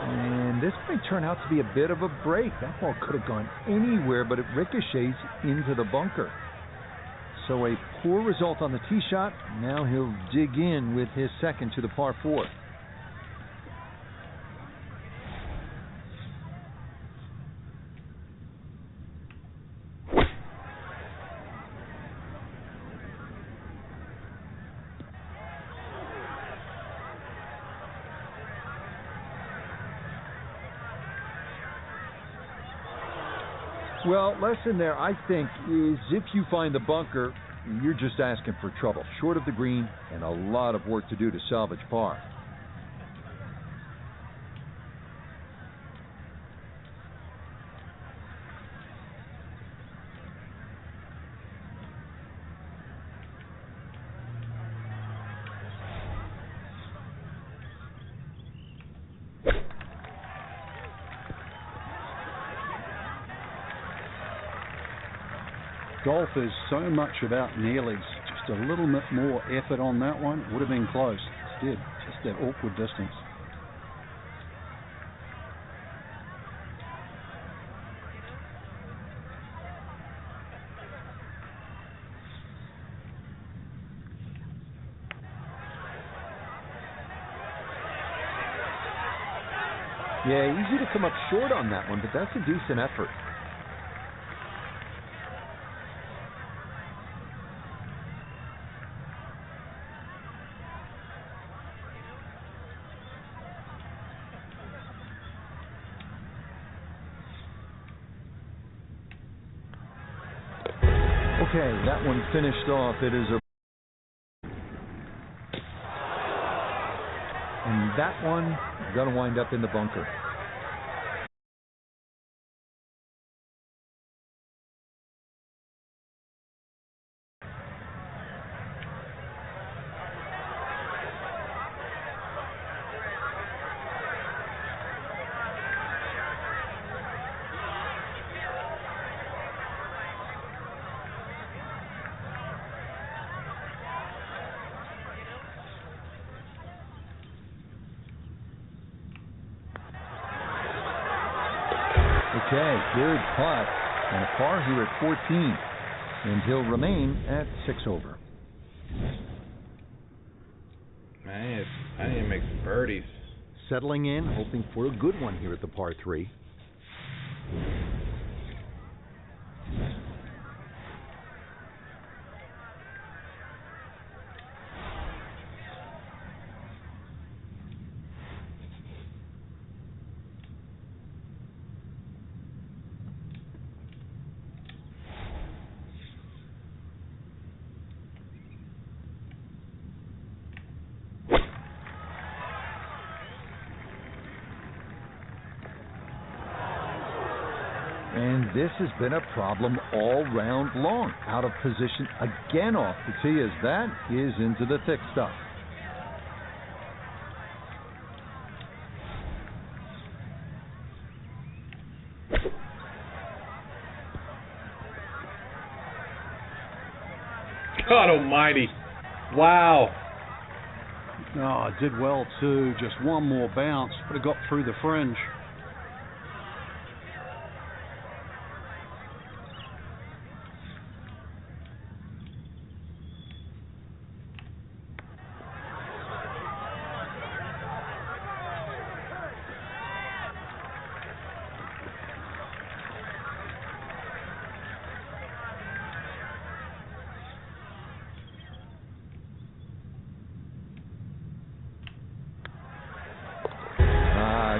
And this might turn out to be a bit of a break. That ball could have gone anywhere, but it ricochets into the bunker. So a poor result on the tee shot. Now he'll dig in with his second to the par 4. Well, lesson there, I think, is if you find the bunker, you're just asking for trouble. Short of the green and a lot of work to do to salvage par. Golf is so much about nearlies. Just a little bit more effort on that one would have been close. Instead, just that awkward distance. Yeah, easy to come up short on that one, but that's a decent effort. Okay, that one finished off. It is a... And that one going to wind up in the bunker. Okay, good putt, and a par here at 14, and he'll remain at 6 over. Man, I need to make some birdies. Settling in, hoping for a good one here at the par 3. And this has been a problem all round long. Out of position again off the tee as that is into the thick stuff. God almighty. Wow. Oh, did well too. Just one more bounce. Would have got through the fringe.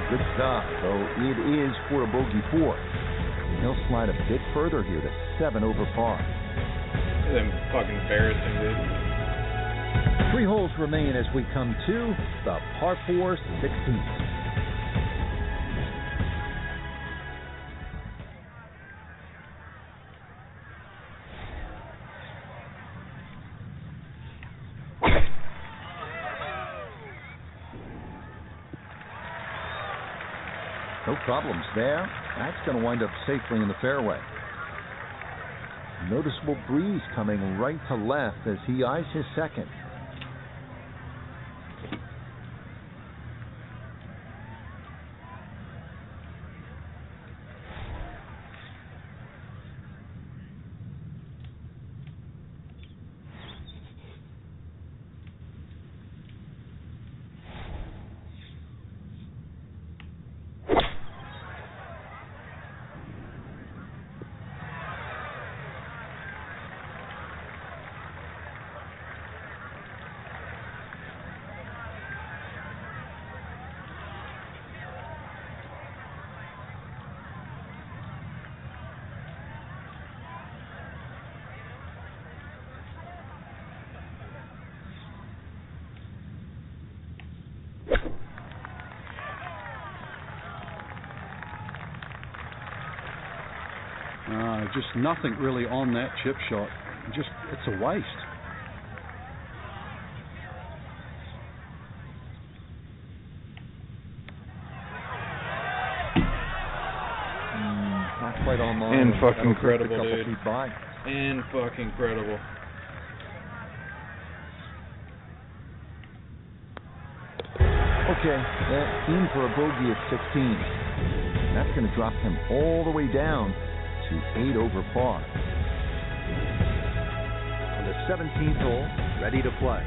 Good stuff. So it is for a bogey 4. He'll slide a bit further here to 7 over par. That's fucking embarrassing, dude. 3 holes remain as we come to the par 4 16th. No problems there. That's going to wind up safely in the fairway. Noticeable breeze coming right to left as he eyes his second. Just nothing really on that chip shot. Just, it's a waste. Not quite on line. And fucking That'll take incredible, a couple dude. feet by. And fucking incredible. Okay, that's in for a bogey at 16. That's going to drop him all the way down to 8 over par. On the 17th hole, ready to play.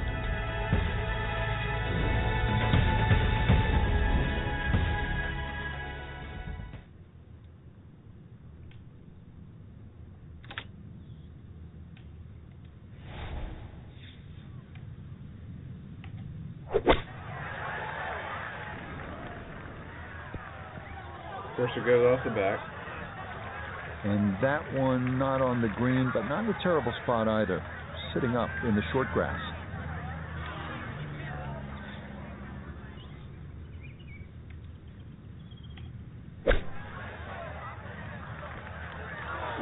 First it goes off the back. And that one not on the green, but not in a terrible spot either. Sitting up in the short grass.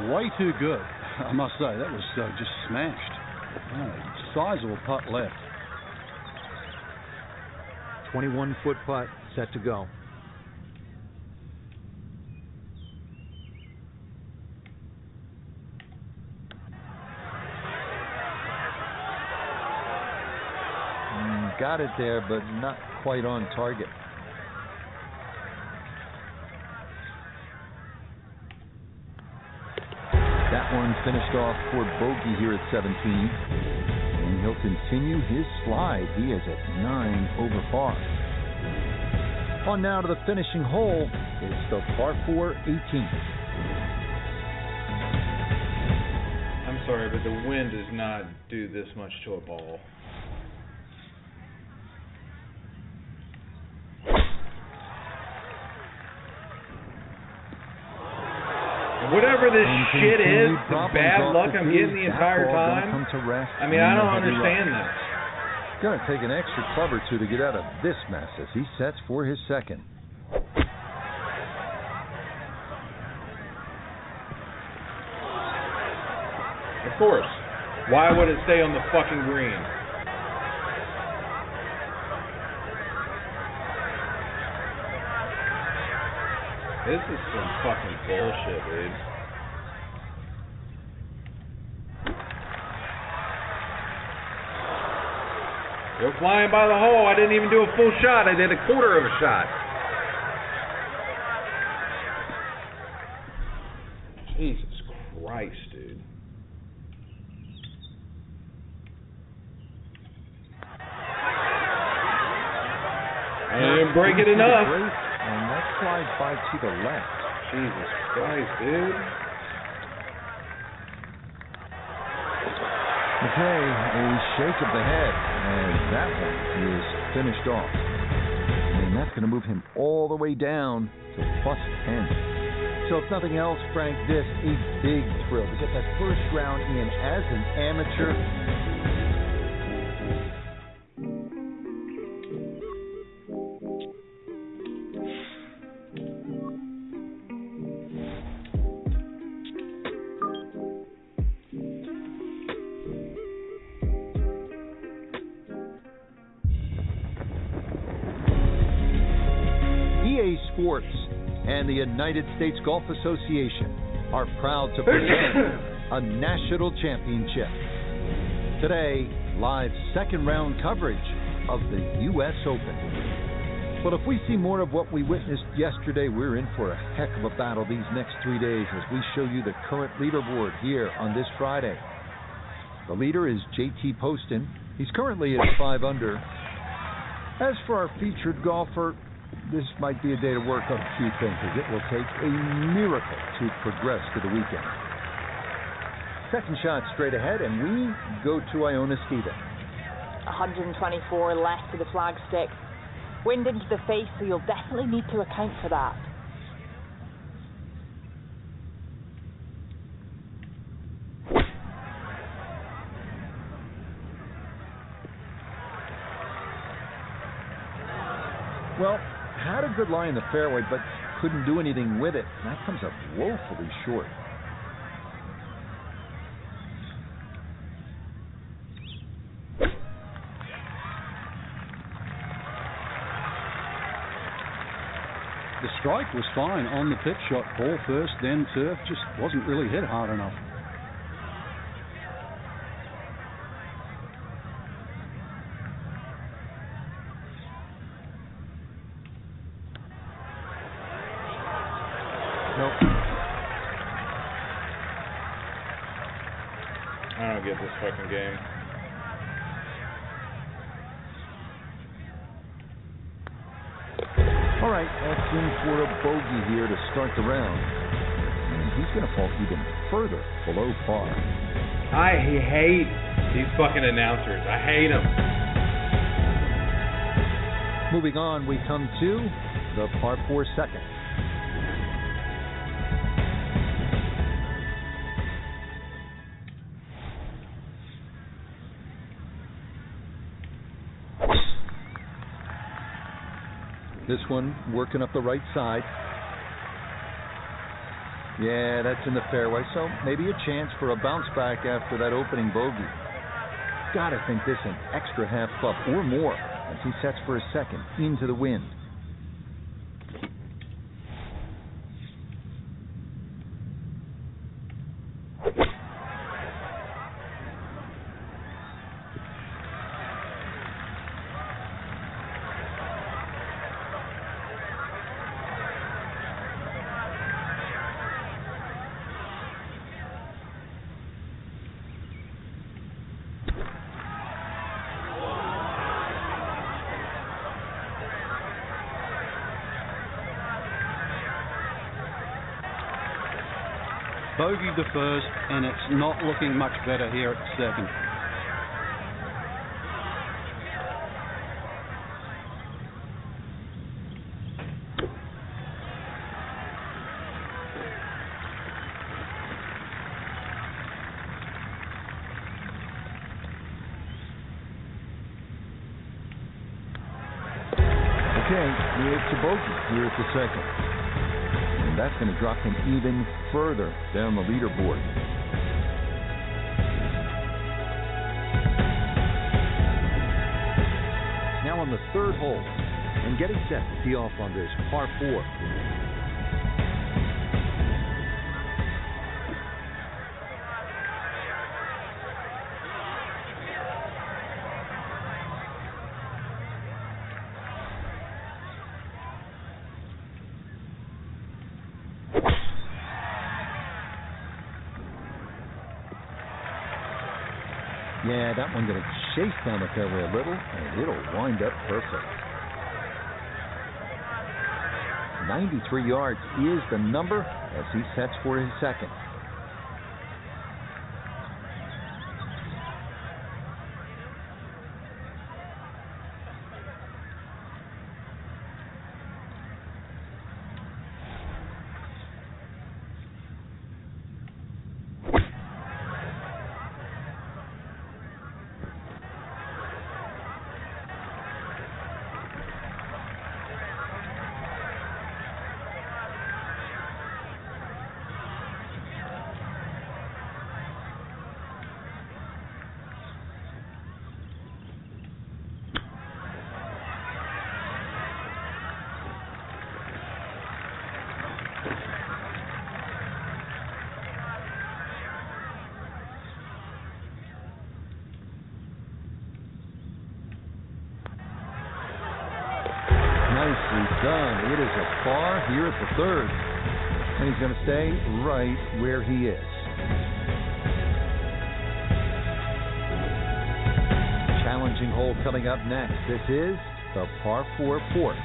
Way too good, I must say. That was just smashed. Sizable putt left. 21-foot putt set to go. Got it there, but not quite on target. That one finished off for bogey here at 17. And he'll continue his slide. He is at 9 over par. On now to the finishing hole. It's the par 4 18th. I'm sorry, but the wind does not do this much to a ball. Whatever this shit is, the bad luck I'm getting the entire time. I mean, I don't understand this. It's going to take an extra club or two to get out of this mess as he sets for his second. Of course. Why would it stay on the fucking green? This is some fucking bullshit, dude. Go flying by the hole. I didn't even do a full shot. I did a quarter of a shot. Jesus Christ, dude. I didn't break it enough. And that slides by to the left. Jesus Christ, dude. Okay, a shake of the head, and that one is finished off. And that's going to move him all the way down to plus 10. So if nothing else, Frank, this a big thrill to get that first round in as an amateur. Sports and the United States Golf Association are proud to present a national championship. Today, live second round coverage of the U.S. Open. But if we see more of what we witnessed yesterday, we're in for a heck of a battle these next 3 days as we show you the current leaderboard here on this Friday. The leader is JT Poston. He's currently at 5 under. As for our featured golfer, this might be a day to work on a few things, as it will take a miracle to progress to the weekend. Second shot straight ahead, and we go to Iona Stevens. 124 left to the flagstick. Wind into the face, so you'll definitely need to account for that. Well, had a good lie in the fairway, but couldn't do anything with it. That comes up woefully short. The strike was fine on the pitch shot. Ball first, then turf. Just wasn't really hit hard enough. Nope. I don't get this fucking game. All right, that's in for a bogey here to start the round. And he's going to fall even further below par. I hate these fucking announcers. I hate them. Moving on, we come to the par 4 second. This one working up the right side. Yeah, that's in the fairway, so maybe a chance for a bounce back after that opening bogey. Gotta think this an extra half club or more as he sets for a second into the wind. Bogeyed the first, and it's not looking much better here at the second. Okay, it's a bogey here at the second. And that's going to drop him even further down the leaderboard. Now on the third hole, and getting set to tee off on this par 4. Yeah, that one going to chase down the fairway a little, and it'll wind up perfect. 93 yards is the number as he sets for his second. Nicely done. It is a par here at the third. And he's going to stay right where he is. Challenging hole coming up next. This is the par 4 fourth.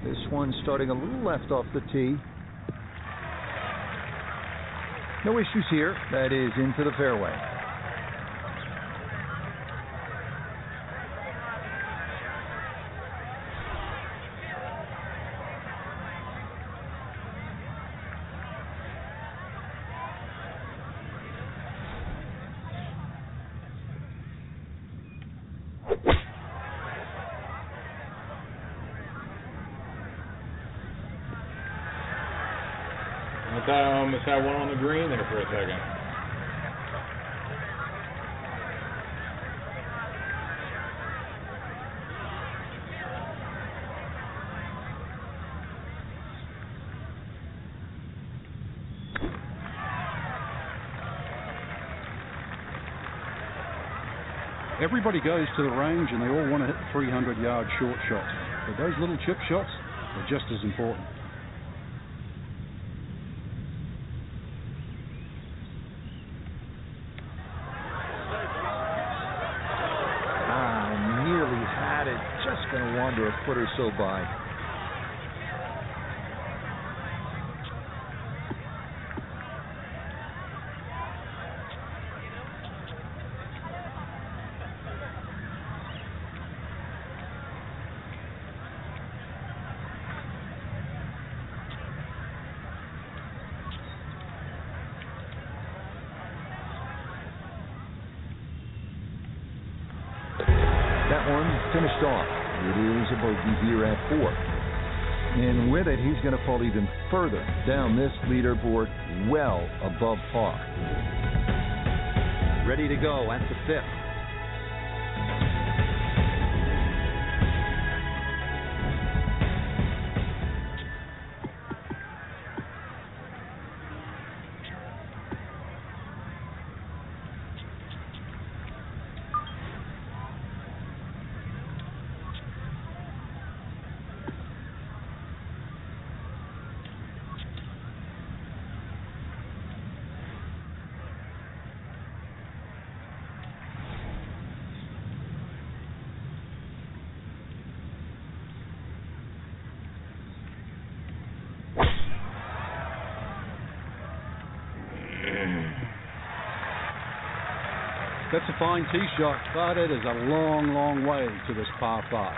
This one starting a little left off the tee. No issues here. That is into the fairway. thought I almost had one on the green there for a second. Everybody goes to the range and they all want to hit 300-yard short shots. But those little chip shots are just as important. Nearly had it. Just going to wander a foot or so by. That one finished off. It is a bogey here at 4. And with it, he's going to fall even further down this leaderboard, well above par. Ready to go at the 5th. That's a fine tee shot, but it is a long, long way to this par 5.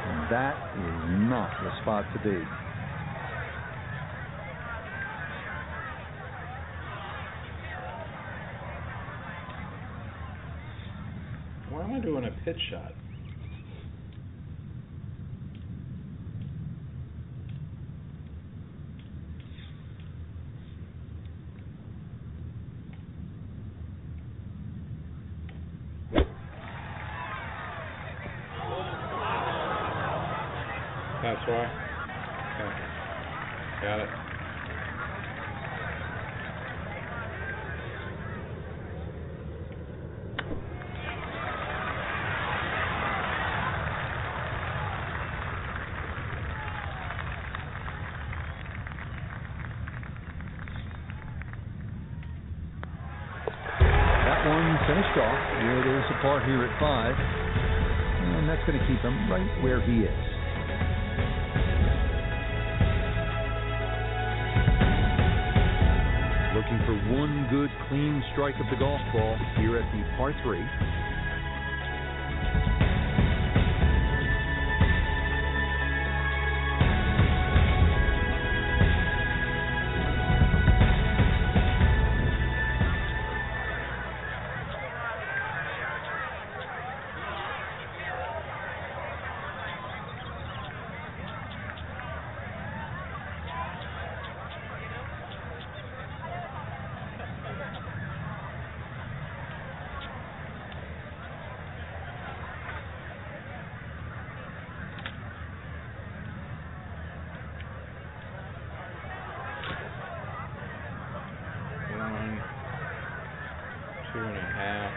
And that is not the spot to be. Why am I doing a pitch shot? That's why. Okay. Got it. One finished off. It is a par here at 5. And that's going to keep him right where he is. Looking for one good, clean strike of the golf ball here at the par 3. Two and a half.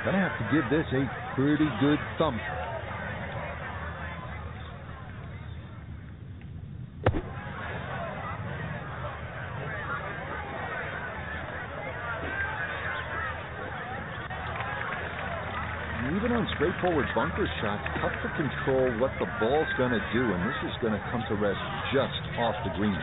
Gonna have to give this a pretty good thump. And even on straightforward bunker shots, tough to control what the ball's going to do, and this is going to come to rest just off the green.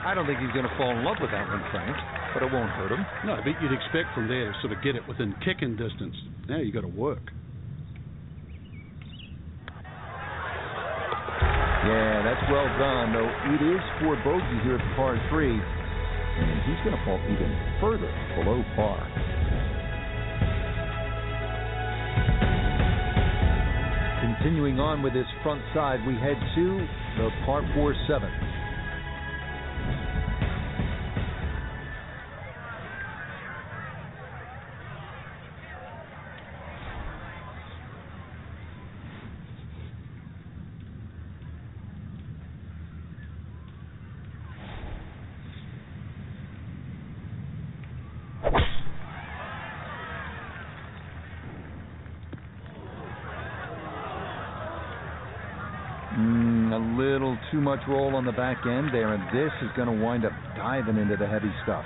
I don't think he's going to fall in love with that one, Frank, but it won't hurt him. No, but you'd expect from there to sort of get it within kicking distance. Now you got to work. Yeah, that's well done, though it is for bogey here at the par 3, and he's going to fall even further below par. Continuing on with this front side, we head to the par 4-7. A little too much roll on the back end there, and this is going to wind up diving into the heavy stuff.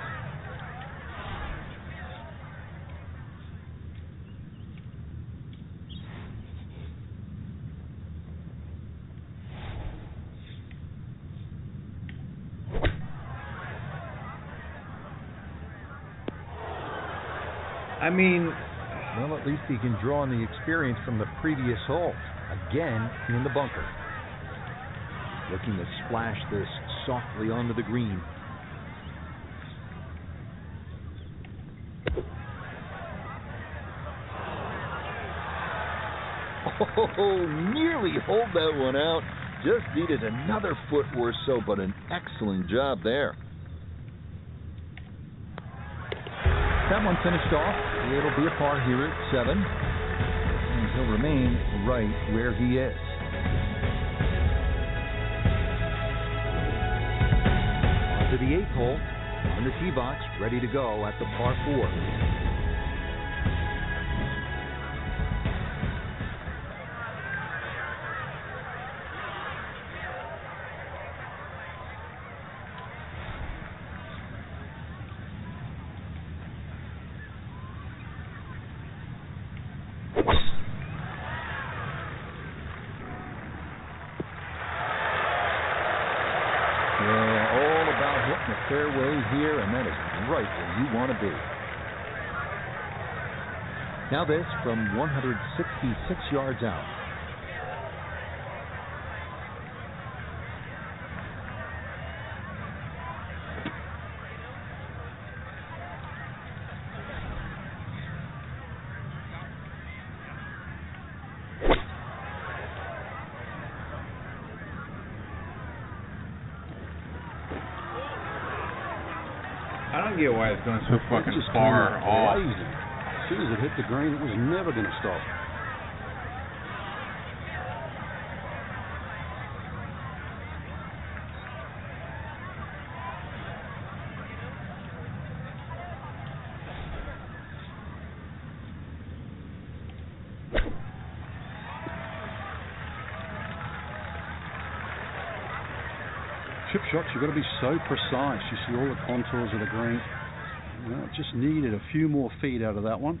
I mean, well, at least he can draw on the experience from the previous hole. Again, in the bunker. Looking to splash this softly onto the green. Oh, nearly hold that one out. Just needed another foot or so, but an excellent job there. That one finished off. It'll be a par here at 7. And he'll remain right where he is. On to the 8th hole. On the tee box, ready to go at the par 4. Fairway here, and that is right where you want to be. Now this from 166 yards out. I don't get why it's going so fucking far off. As soon as it hit the green, it was never going to stop. Chip shots, you've got to be so precise. You see all the contours of the green. Well, it just needed a few more feet out of that one.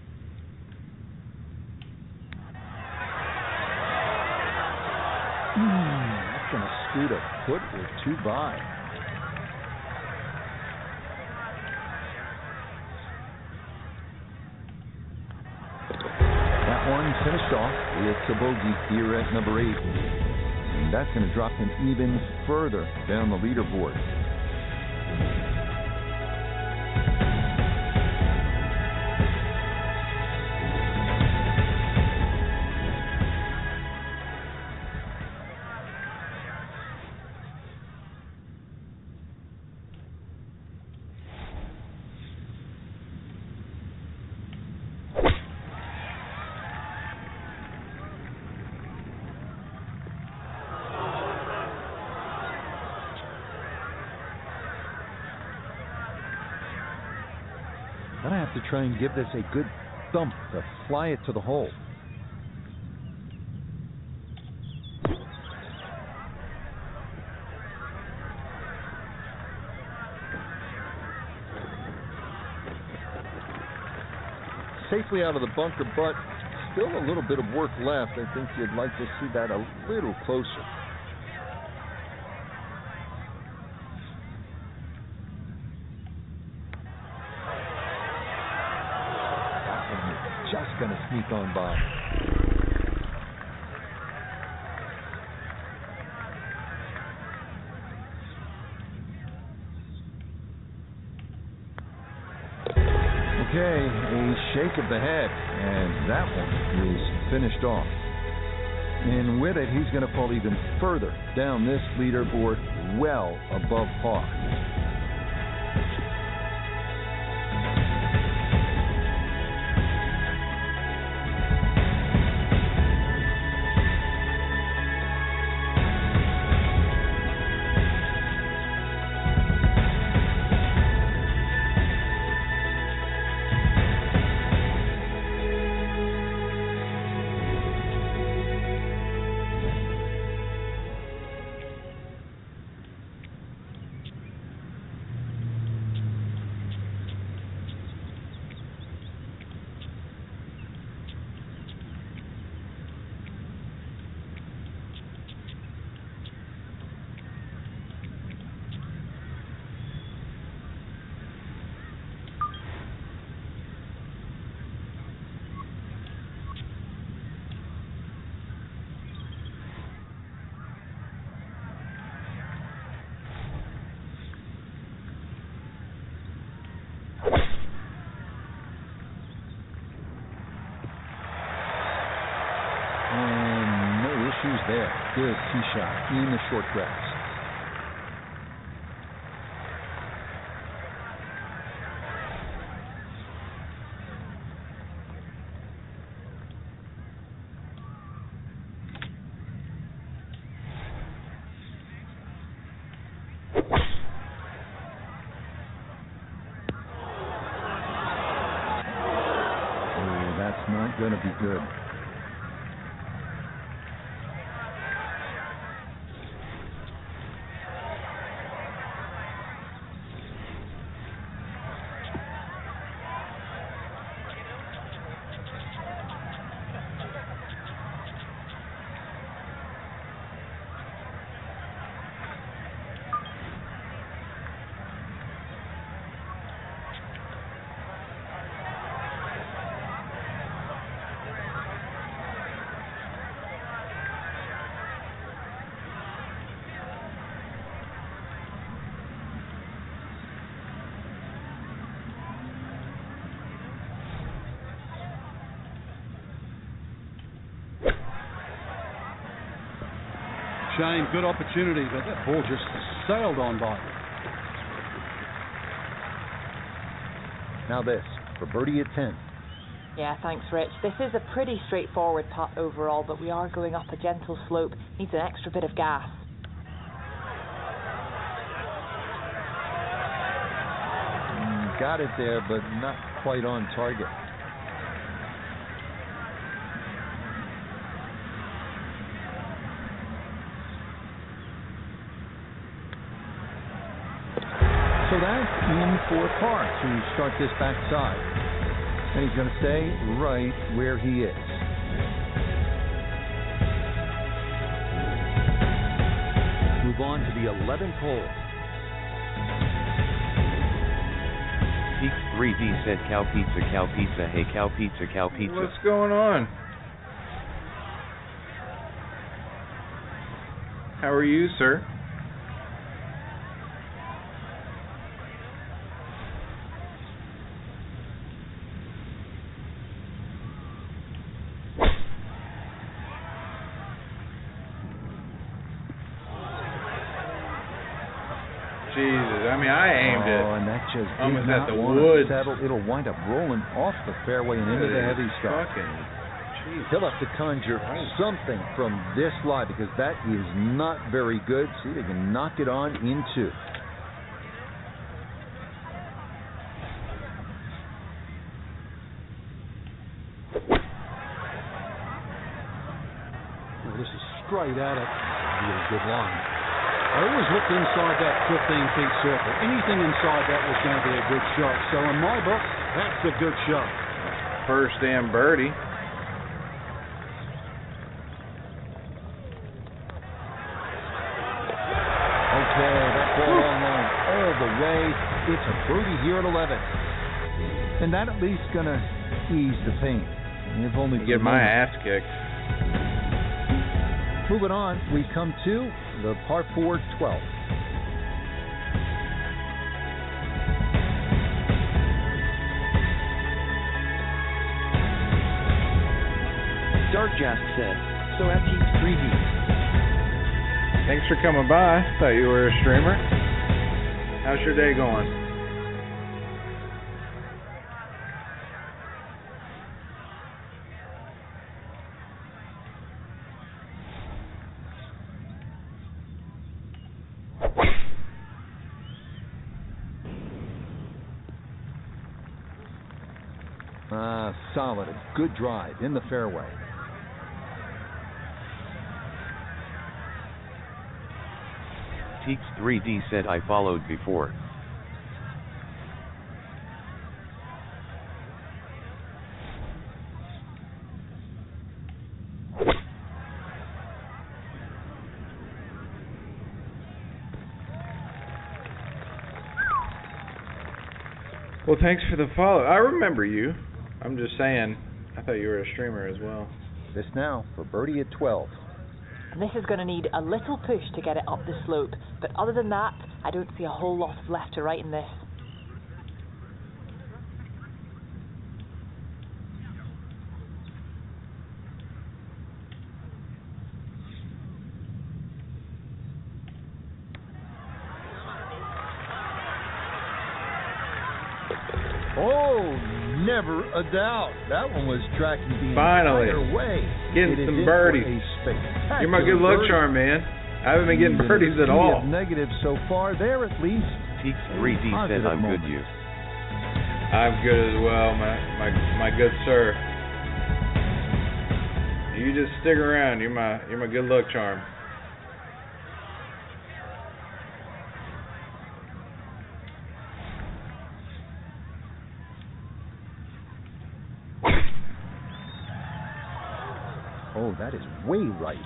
That's going to scoot a foot or two by. That one finished off. It's a bogey here at number 8. And that's going to drop him even further down the leaderboard. Gonna have to try and give this a good thump to fly it to the hole. Safely out of the bunker, but still a little bit of work left. I think you'd like to see that a little closer. That one is just going to sneak on by. Okay, a shake of the head, and that one is finished off. And with it, he's going to fall even further down this leaderboard, well above par. There, good tee shot in the short grass. Oh, that's not going to be good. Shane, good opportunity, but that ball just sailed on by. Now this, for birdie at 10. Yeah, thanks, Rich. This is a pretty straightforward putt overall, but we are going up a gentle slope. Needs an extra bit of gas. Got it there, but not quite on target. So that's in for par to start this backside. And he's going to stay right where he is. Move on to the 11th hole. Peaks 3D said cow pizza, hey cow pizza. What's going on? How are you, sir? Jesus, I mean, I aimed it. Oh, and that just almost did at not the want to woods. settle. It'll wind up rolling off the fairway and into the heavy stuff. He'll have to conjure something from this lie because that is not very good. See, they can knock it on in two. straight at it. Really good line. I always looked inside that 15-feet circle. Anything inside that was going to be a good shot. So in my book, that's a good shot. First damn birdie. Okay, that ball online all the way. It's a birdie here at 11. And that at least going to ease the pain. You've only get my ass kicked. Moving on, we come to the par 4 12. Dartjast said, so at Teams 3D. Thanks for coming by. Thought you were a streamer. How's your day going? Solid, a good drive in the fairway. Teeks 3D said I followed before. Well, thanks for the follow. I remember you. I'm just saying, I thought you were a streamer as well. This now for birdie at 12. And this is going to need a little push to get it up the slope. But other than that, I don't see a whole lot of left to right in this. Oh, never a doubt. That one was tracking the Finally entire way. getting some birdies. You're my good luck charm, man. I haven't been getting birdies at all. Negative so far there, at least. Teeks 3D said I'm good, you. I'm good as well, my good sir. You just stick around. You're my good luck charm. Oh, that is way right.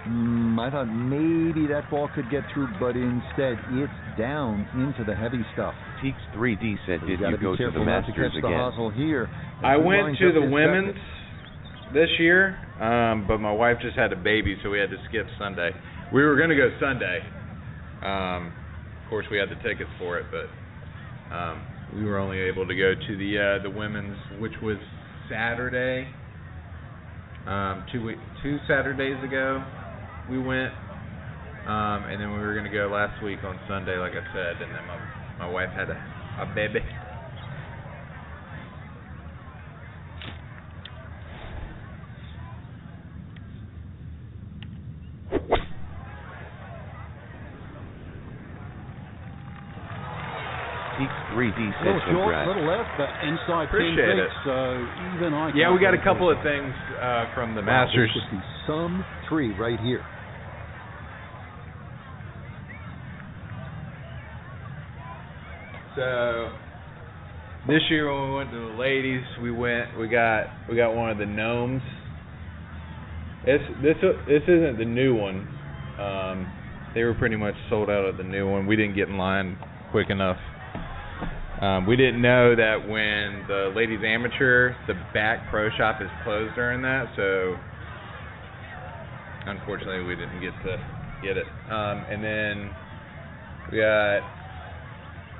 I thought maybe that ball could get through, but instead it's down into the heavy stuff. Teeks 3D said, did you go to the Masters again? Here. I went to the women's this year, but my wife just had a baby, so we had to skip Sunday. We were going to go Sunday. Of course, we had the tickets for it, but we were only able to go to the women's, which was Saturday. 2 Saturdays ago we went, and then we were going to go last week on Sunday, like I said, and then my wife had a baby. Teeks 3D said congrats. Little left, but inside 10 Appreciate feet, it. so even I Yeah, we got a couple of things from the Masters. This would be some 3 right here. So this year when we went to the ladies, we got one of the gnomes. This isn't the new one. They were pretty much sold out of the new one. We didn't get in line quick enough. We didn't know that when the ladies amateur, the back pro shop is closed during that, so unfortunately we didn't get to get it. And then we got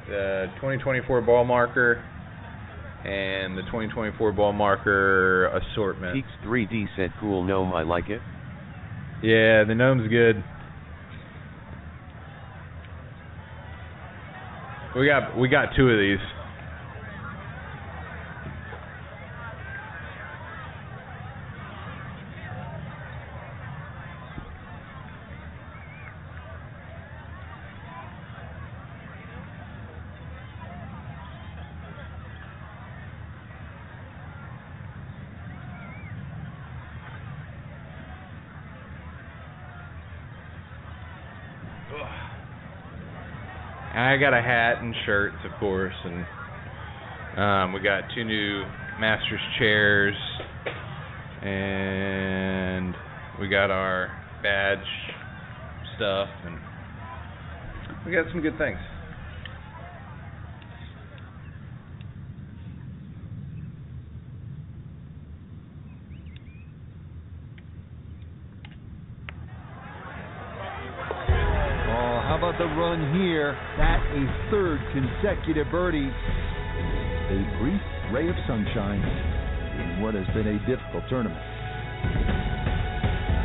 the 2024 ball marker and the 2024 ball marker assortment. Teeks 3D said cool gnome, I like it. Yeah, the gnome's good. We got 2 of these. I got a hat and shirts, of course, and we got 2 new Masters chairs, and we got our badge stuff, and we got some good things. How about the run here? That a 3rd consecutive birdie. A brief ray of sunshine in what has been a difficult tournament.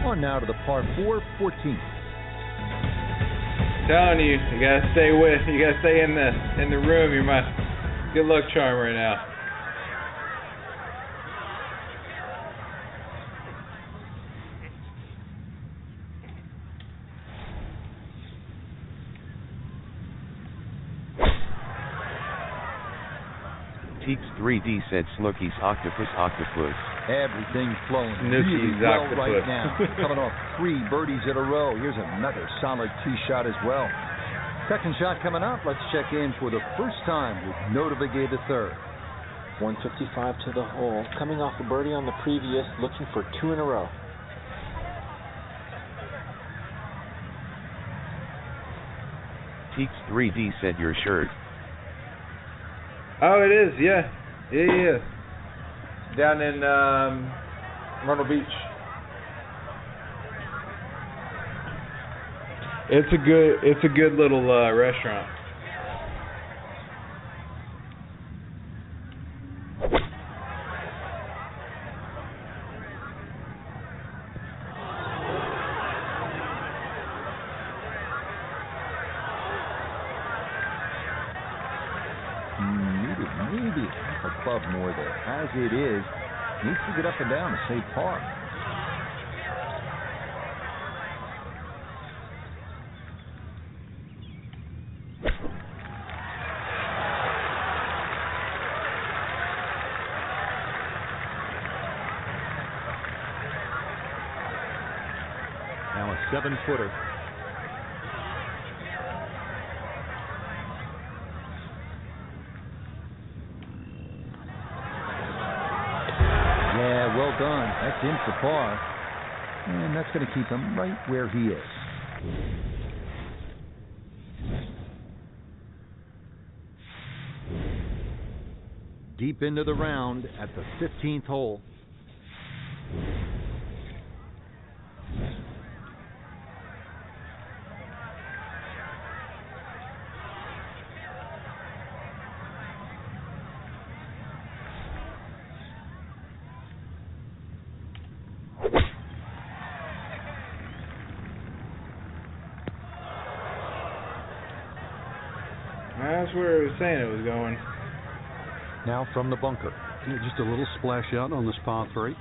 On now to the par 4, 14th. Telling you, you gotta stay in the room. You're my good luck charm right now. Teeks 3D said Snooki's octopus. Everything's flowing Snooki's really well octopus. right now. Coming off 3 birdies in a row. Here's another solid tee shot as well. Second shot coming up. Let's check in for the first time with Notavigay III. 155 to the hole. Coming off a birdie on the previous, looking for 2 in a row. Teeks 3D said your shirt. Oh, it is, yeah. Down in Myrtle Beach. It's a good little restaurant. Maybe half a club more there. As it is, needs to get up and down to save par. Now a 7-footer. Well done. That's in for par. And that's going to keep him right where he is. Deep into the round at the 15th hole. That's where it was saying it was going. Now from the bunker. Yeah, just a little splash out on this par 3.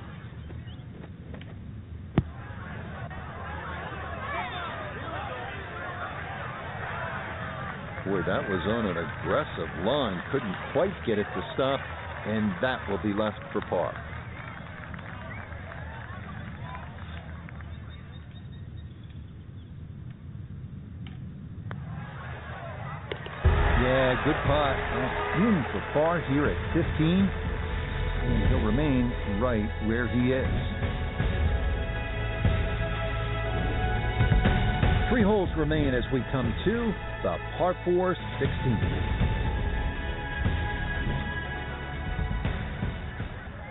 Boy, that was on an aggressive line. Couldn't quite get it to stop, and that will be left for par. Yeah, good putt. In for par here at 15. And he'll remain right where he is. 3 holes remain as we come to the par 4 16th.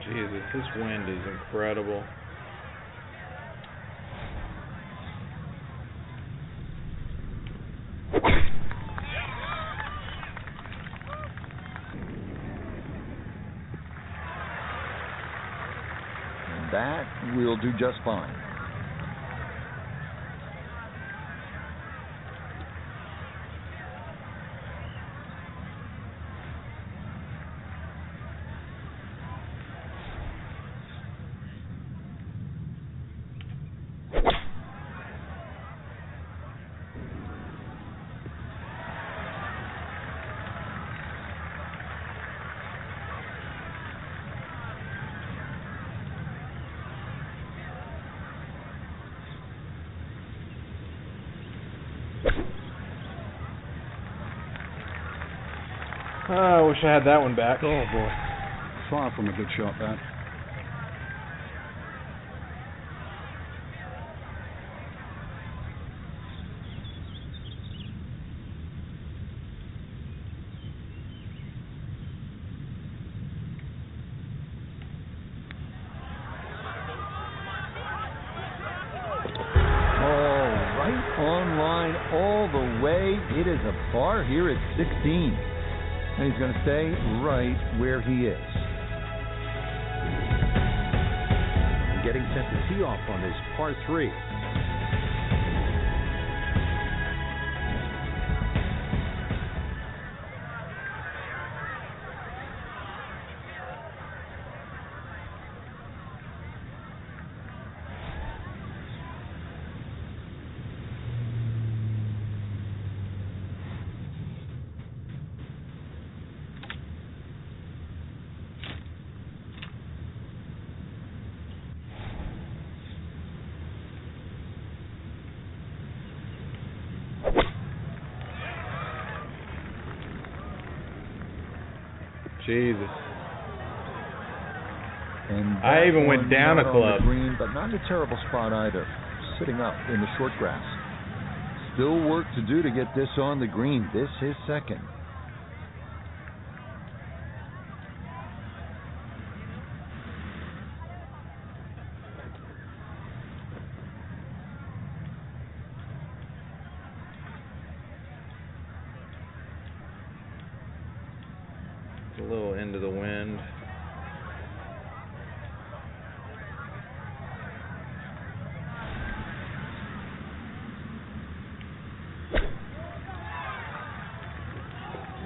Jesus, this wind is incredible. That will do just fine. I wish I had that one back. Oh boy, far from a good shot that. All the way. It is a par here at 16. And he's going to stay right where he is. And getting set to tee off on this par 3. Jesus. And I even went down a not club. On the green, but not in a terrible spot either. Sitting up in the short grass. Still work to do to get this on the green. This is second. A little into the wind.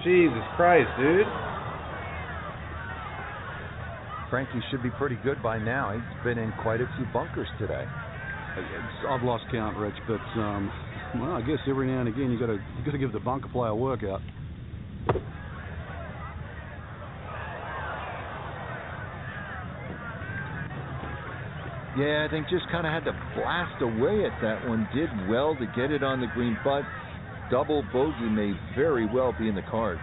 Jesus Christ, dude. Frankie should be pretty good by now. He's been in quite a few bunkers today. I've lost count, Rich, but well, I guess every now and again you got to give the bunker player a workout. Yeah, I think just kind of had to blast away at that one. Did well to get it on the green, but double bogey may very well be in the cards.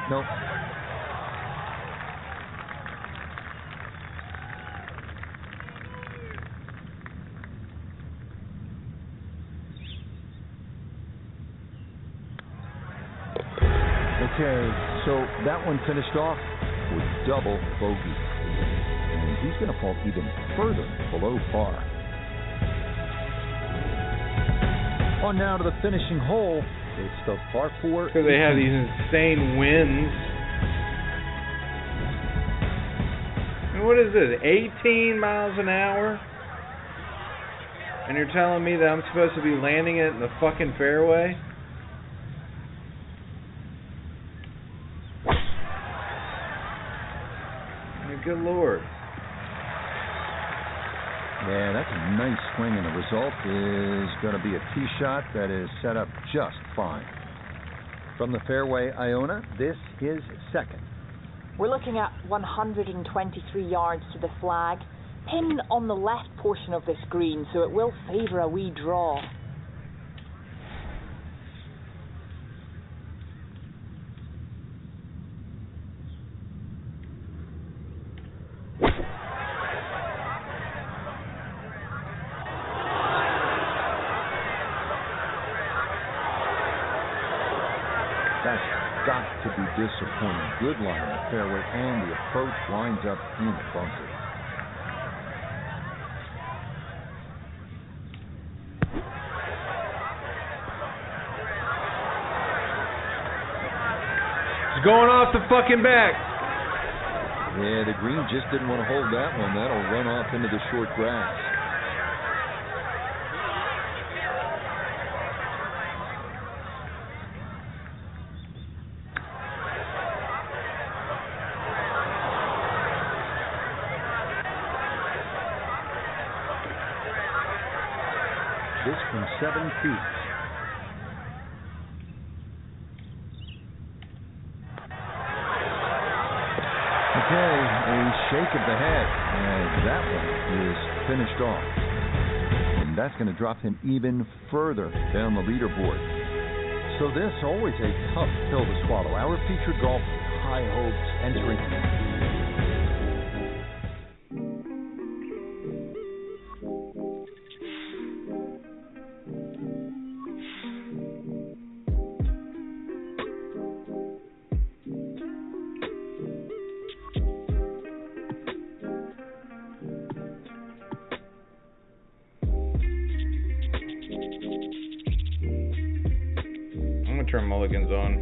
Nope. Okay, so that one finished off with double bogey. And he's going to fall even further below par. On now to the finishing hole. It's the par 4. Because they have these insane winds. I mean, what is this, 18 miles an hour? And you're telling me that I'm supposed to be landing it in the fucking fairway? Good Lord. Yeah, that's a nice swing, and the result is going to be a tee shot that is set up just fine. From the fairway, Iona, this is second. We're looking at 123 yards to the flag. Pin on the left portion of this green, so it will favour a wee draw. That's got to be disappointing. Good line in the fairway, and the approach winds up in the bunker. It's going off the fucking back. Yeah, the green just didn't want to hold that one. That'll run off into the short grass. This from 7 feet. Okay, a shake of the head, and that one is finished off. And that's going to drop him even further down the leaderboard. So this, always a tough pill to swallow. Our featured golf, high hopes entering. Turn mulligans on.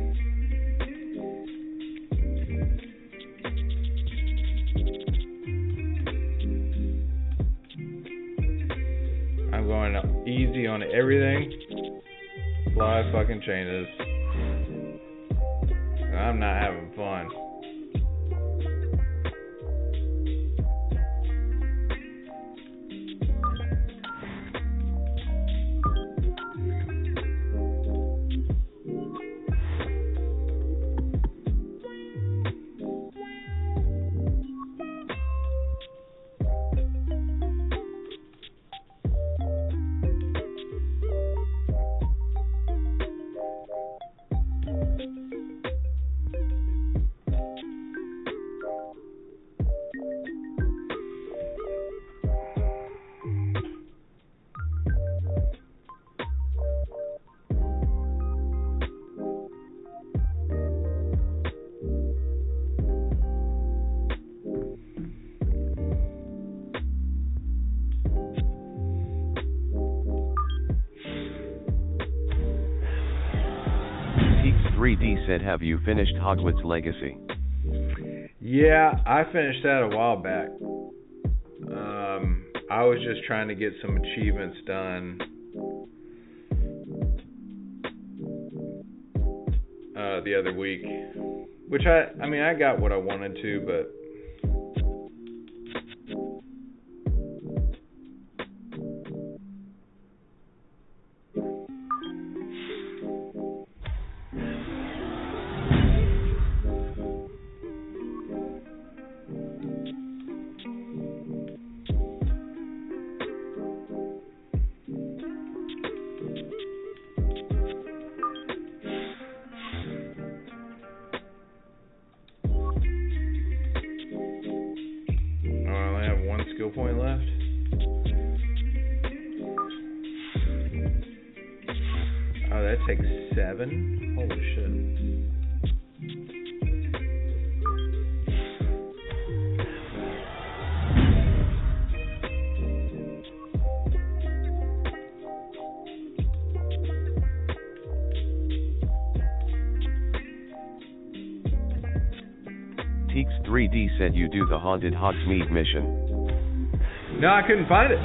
I'm going easy on everything. Fly fucking changes. I'm not having fun. Teeks3D said, have you finished Hogwarts Legacy? Yeah, I finished that a while back. I was just trying to get some achievements done the other week, which I mean I got what I wanted to, but skill point left. Oh, that takes 7? Holy shit. Teeks3D said you do the Haunted Hogsmeade mission. No, I couldn't find it.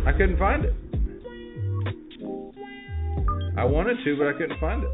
I couldn't find it. I wanted to, but I couldn't find it.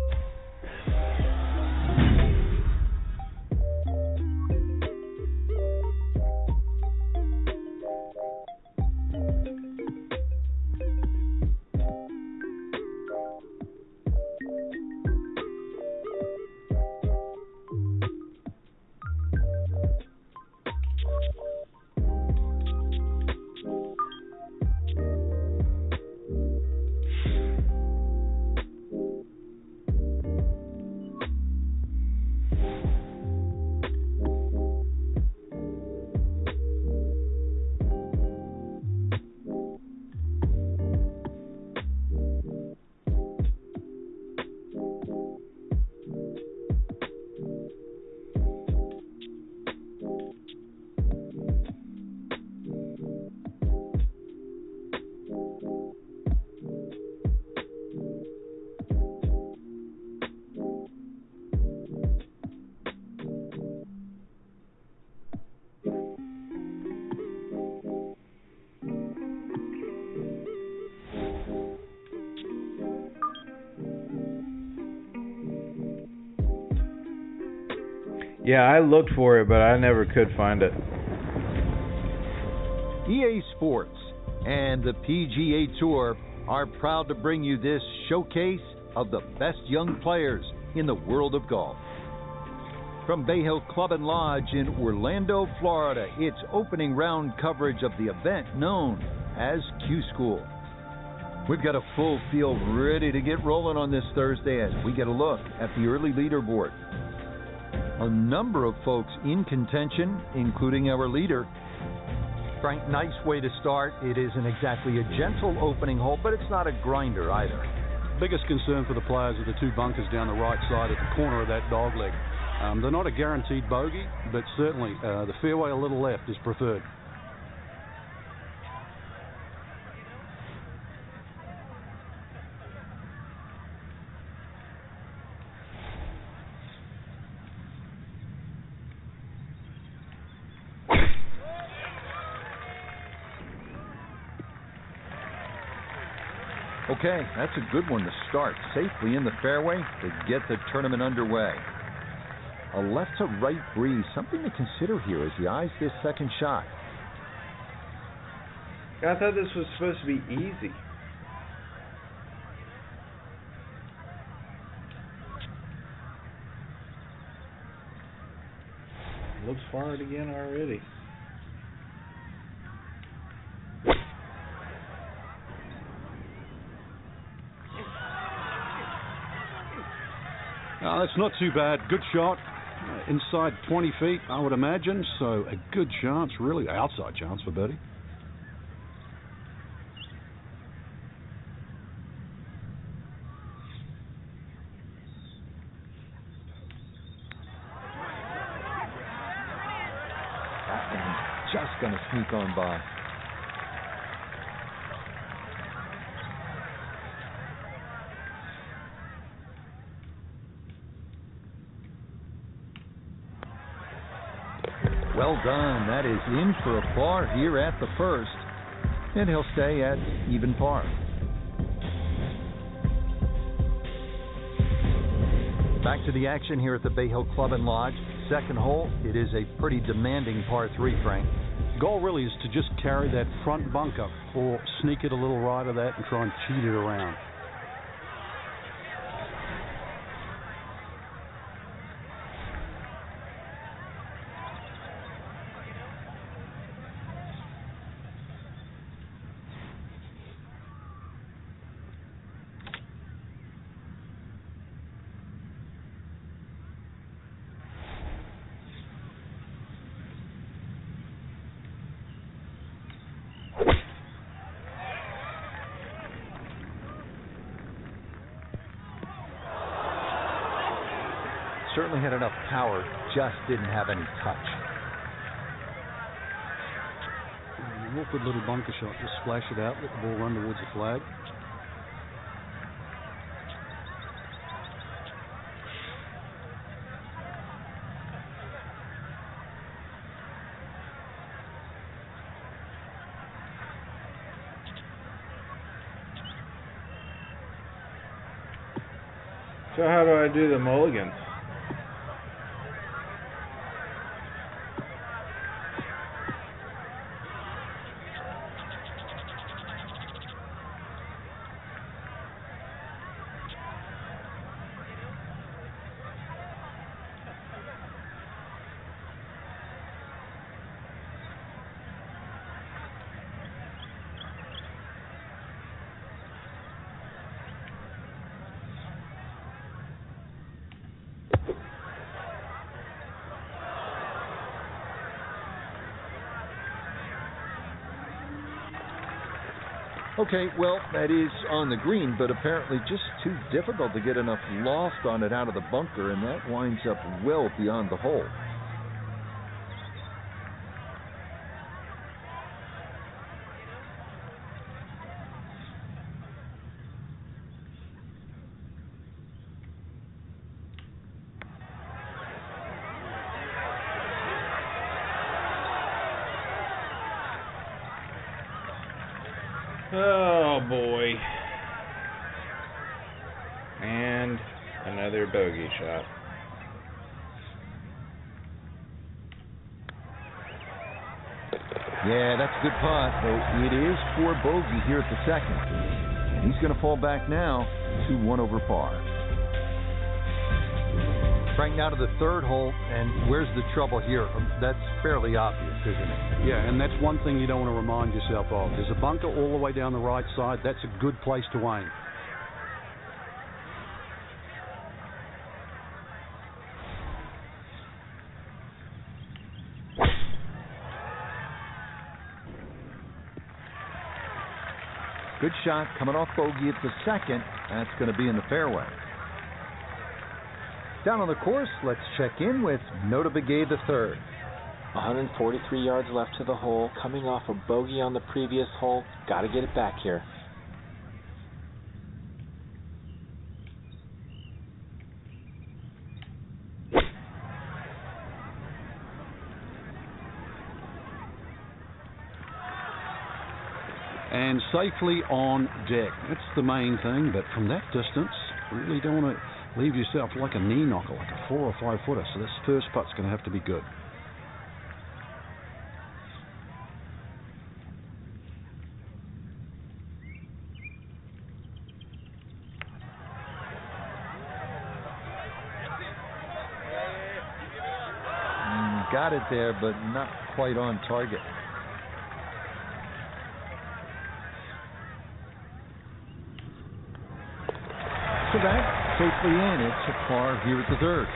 Yeah, I looked for it, but I never could find it. EA Sports and the PGA Tour are proud to bring you this showcase of the best young players in the world of golf. From Bay Hill Club and Lodge in Orlando, Florida, it's opening round coverage of the event known as Q School. We've got a full field ready to get rolling on this Thursday as we get a look at the early leaderboard. A number of folks in contention, including our leader. Frank, nice way to start. It isn't exactly a gentle opening hole, but it's not a grinder either. Biggest concern for the players are the two bunkers down the right side at the corner of that dogleg. They're not a guaranteed bogey, but certainly the fairway a little left is preferred. Okay, that's a good one to start safely in the fairway to get the tournament underway. A left to right breeze, something to consider here as he eyes this second shot. I thought this was supposed to be easy. Looks far again already. That's not too bad. Good shot. Inside 20 feet, I would imagine. So a good chance, really outside chance for birdie. That one's just going to sneak on by. Well done. That is in for a par here at the first. And he'll stay at even par. Back to the action here at the Bay Hill Club and Lodge. Second hole, it is a pretty demanding par 3, Frank. Goal really is to just carry that front bunker or sneak it a little right of that and try and cheat it around. Certainly had enough power, just didn't have any touch. An awkward little bunker shot. Just splash it out, let the ball run towards the flag. So how do I do the mulligans? Okay, well, that is on the green, but apparently just too difficult to get enough loft on it out of the bunker, and that winds up well beyond the hole. Oh boy. And another bogey shot. Yeah, that's a good putt, though it is for bogey here at the second. And he's going to fall back now to 1 over par. Frank, now to the third hole, and where's the trouble here? That's fairly obvious, isn't it? Yeah, and that's one thing you don't want to remind yourself of. There's a bunker all the way down the right side. That's a good place to aim. Good shot coming off bogey at the second. That's going to be in the fairway. Down on the course, let's check in with Notah Begay III. 143 yards left to the hole. Coming off a bogey on the previous hole. Got to get it back here. And safely on deck. That's the main thing, but from that distance, really don't want to leave yourself like a knee knocker, like a 4 or 5 footer. So this first putt's going to have to be good. Got it there, but not quite on target. So that's safely in. It's a par here at the third.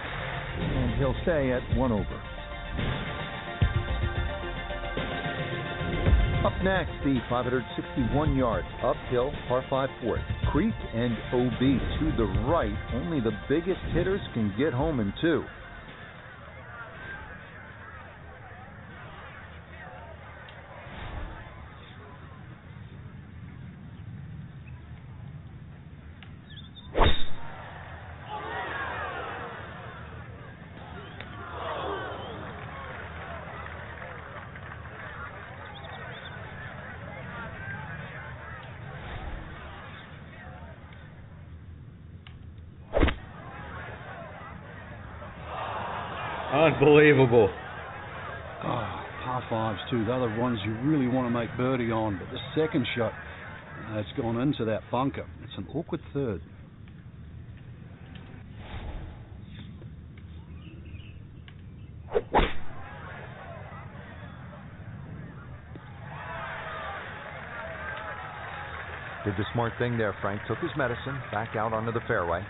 And he'll stay at 1 over. Up next, the 561-yard uphill par 5 fourth. Creek and OB to the right. Only the biggest hitters can get home in 2. Unbelievable. Oh, par 5s too. The other ones you really want to make birdie on, but the second shot, it's gone into that bunker. It's an awkward third. Did the smart thing there, Frank. Took his medicine, back out onto the fairway.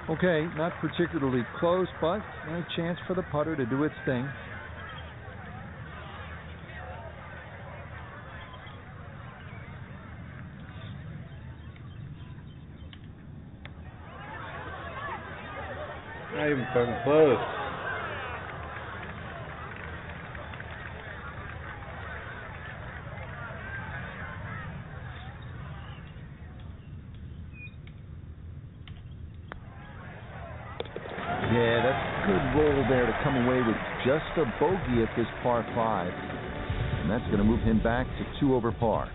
Okay, not particularly close, but a chance for the putter to do its thing. Not even fucking close. Yeah, that's a good roll there to come away with just a bogey at this par 5. And that's going to move him back to 2 over par.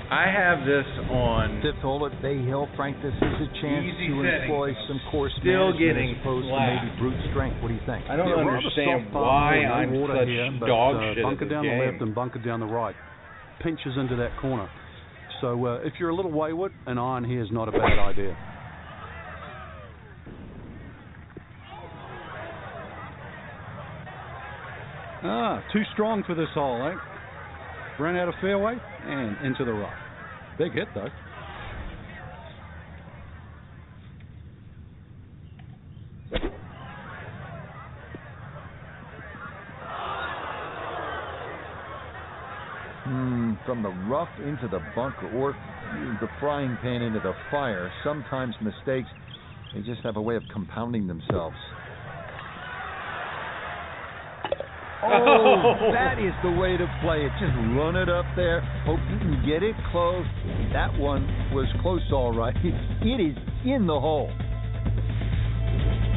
I have this on 5th hole at Bay Hill, Frank. This is a chance easy to settings. employ some course Still management getting as opposed to slapped. maybe brute strength. What do you think? I don't Yeah, understand rather soft why par, I'm no water such here, but, dog shit bunker at this down the game. left and bunker down the right. Pinches into that corner. So if you're a little wayward, an iron here is not a bad idea. Too strong for this hole, eh? Ran out of fairway and into the rough. Big hit, though. From the rough into the bunker, or the frying pan into the fire. Sometimes mistakes, they just have a way of compounding themselves. Oh, that is the way to play it. Just run it up there. Hope you can get it close. That one was close, all right. It is in the hole.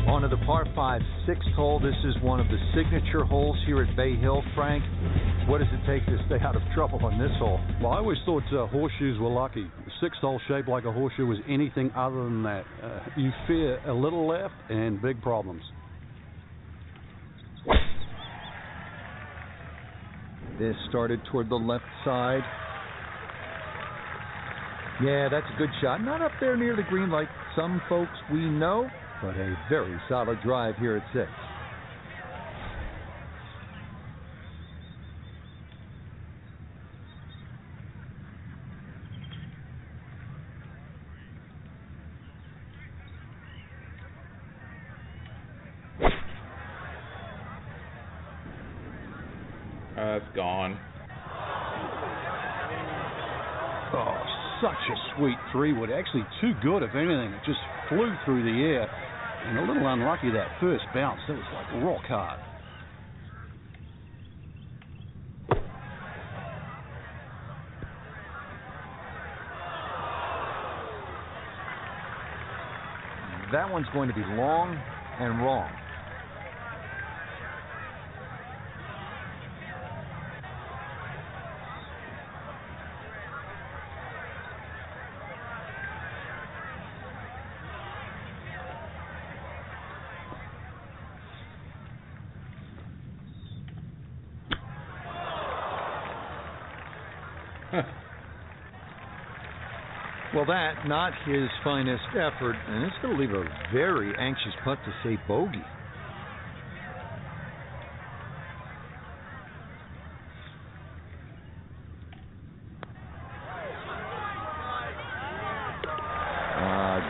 On to the par 5 6th hole. This is one of the signature holes here at Bay Hill, Frank. What does it take to stay out of trouble on this hole? Well, I always thought horseshoes were lucky. The sixth hole shaped like a horseshoe was anything other than that. You fear a little left and big problems. This started toward the left side. Yeah, that's a good shot. Not up there near the green like some folks we know, but a very solid drive here at 6. That's gone. Oh, such a sweet 3-wood. Actually too good, if anything. It just flew through the air. And a little unlucky that first bounce. That was like rock hard. That one's going to be long and wrong. Well, that, not his finest effort, and it's going to leave a very anxious putt to say bogey.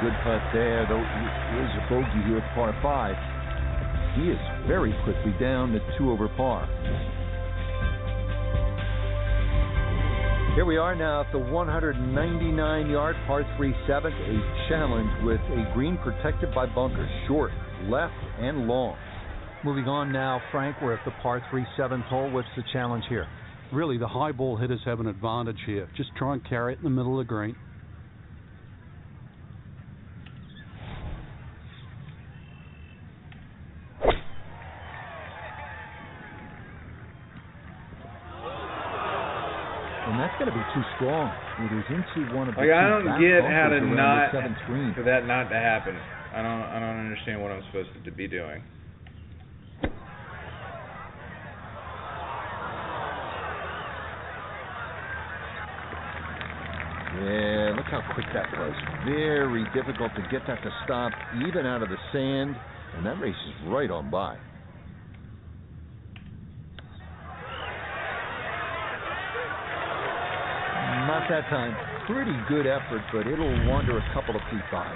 Good putt there, though. Here's a bogey here at par 5. He is very quickly down to 2 over par. Here we are now at the 199-yard par 3 7th, a challenge with a green protected by bunkers, short, left, and long. Moving on now, Frank, we're at the par 3 7th hole. What's the challenge here? Really, the high ball hitters have an advantage here. Just try and carry it in the middle of the green. And that's going to be too strong. It is into one of the I don't get how to not for that not to happen. I don't understand what I'm supposed to be doing. Yeah, look how quick that was. Very difficult to get that to stop, even out of the sand, and that race is right on by. Not that time. Pretty good effort, but it'll wander a couple of feet by.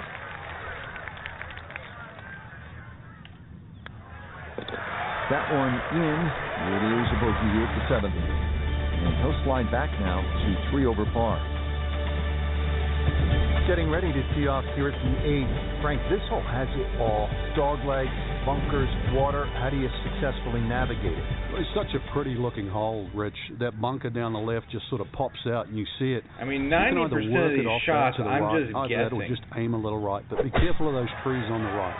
That one in. It is a bogey here at the 7th. And he'll slide back now to 3 over par. Getting ready to tee off here at the 8th. Frank, this hole has it all. Dogleg, bunkers, water. How do you successfully navigate it? It's such a pretty looking hole, Rich. That bunker down the left just sort of pops out and you see it. I mean, 90% of these shots, I'm just guessing. Or just aim a little right, but be careful of those trees on the right.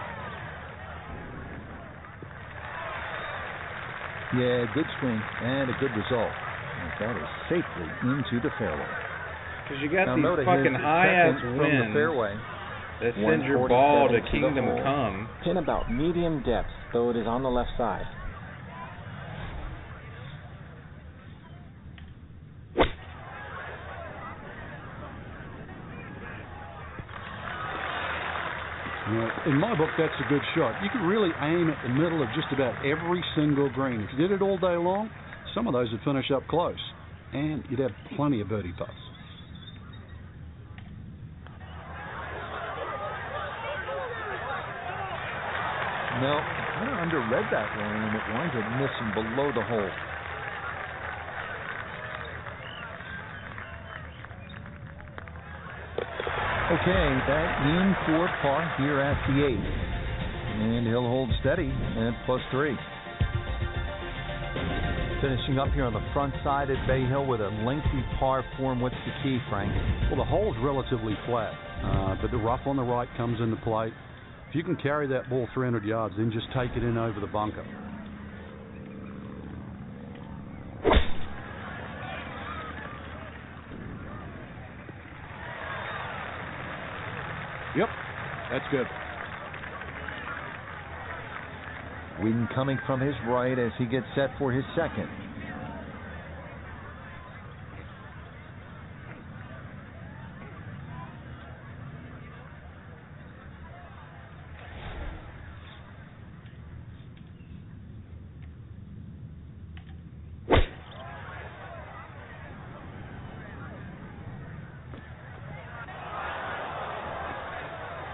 Yeah, good swing and a good result. And that is safely into the fairway. Because you got these fucking high-ass winds that send your ball to Kingdom Come. Pin about medium depth, though it is on the left side. In my book, that's a good shot. You can really aim at the middle of just about every single green. If you did it all day long, some of those would finish up close, and you'd have plenty of birdie putts. No, I kind of underread that one, and it winds up missing below the hole. Okay, that in for par here at the 8th. And he'll hold steady at +3. Finishing up here on the front side at Bay Hill with a lengthy par 4. What's the key, Frank? Well, the hole's relatively flat, but the rough on the right comes into play. If you can carry that ball 300 yards, then just take it in over the bunker. Yep, that's good. Wind coming from his right as he gets set for his second.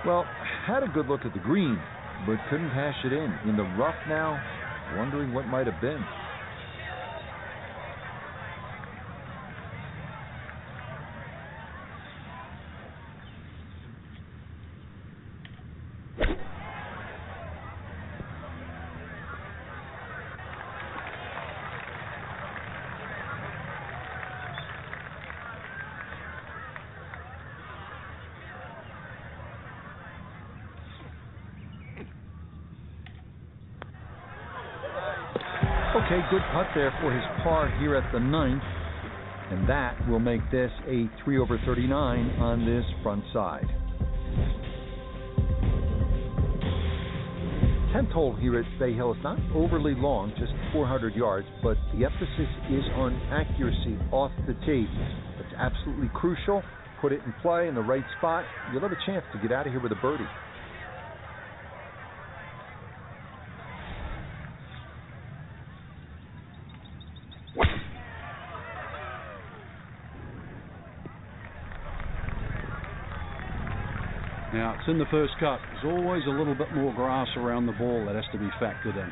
Well, had a good look at the green, but couldn't hash it in the rough now, wondering what might have been. Okay, good putt there for his par here at the 9th, and that will make this a 3 over 39 on this front side. 10th hole here at Bay Hill is not overly long, just 400 yards, but the emphasis is on accuracy off the tee. It's absolutely crucial. Put it in play in the right spot, you'll have a chance to get out of here with a birdie. Now, it's in the first cut. There's always a little bit more grass around the ball that has to be factored in.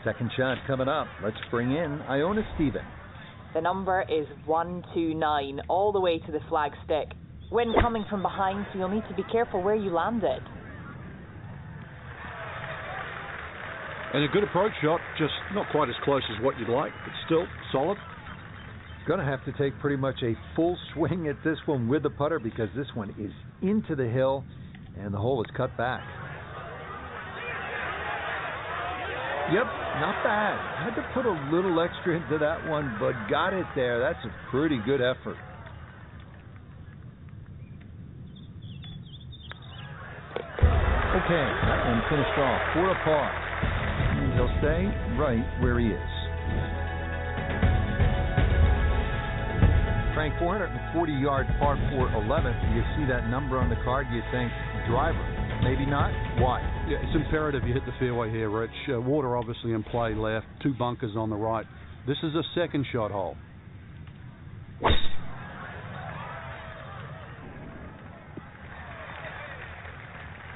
Second shot coming up. Let's bring in Iona Stephen. The number is 129, all the way to the flag stick. Wind coming from behind, so you'll need to be careful where you land it. And a good approach shot, just not quite as close as what you'd like, but still solid. Going to have to take pretty much a full swing at this one with the putter because this one is into the hill and the hole is cut back. Yep, not bad. Had to put a little extra into that one, but got it there. That's a pretty good effort. Okay, that one finished off for a par. And he'll stay right where he is. Frank, 440-yard par 4 11th. You see that number on the card, you think driver. Maybe not. Why? Yeah, it's imperative you hit the fairway here, Rich. Water obviously in play left, 2 bunkers on the right. This is a second shot hole.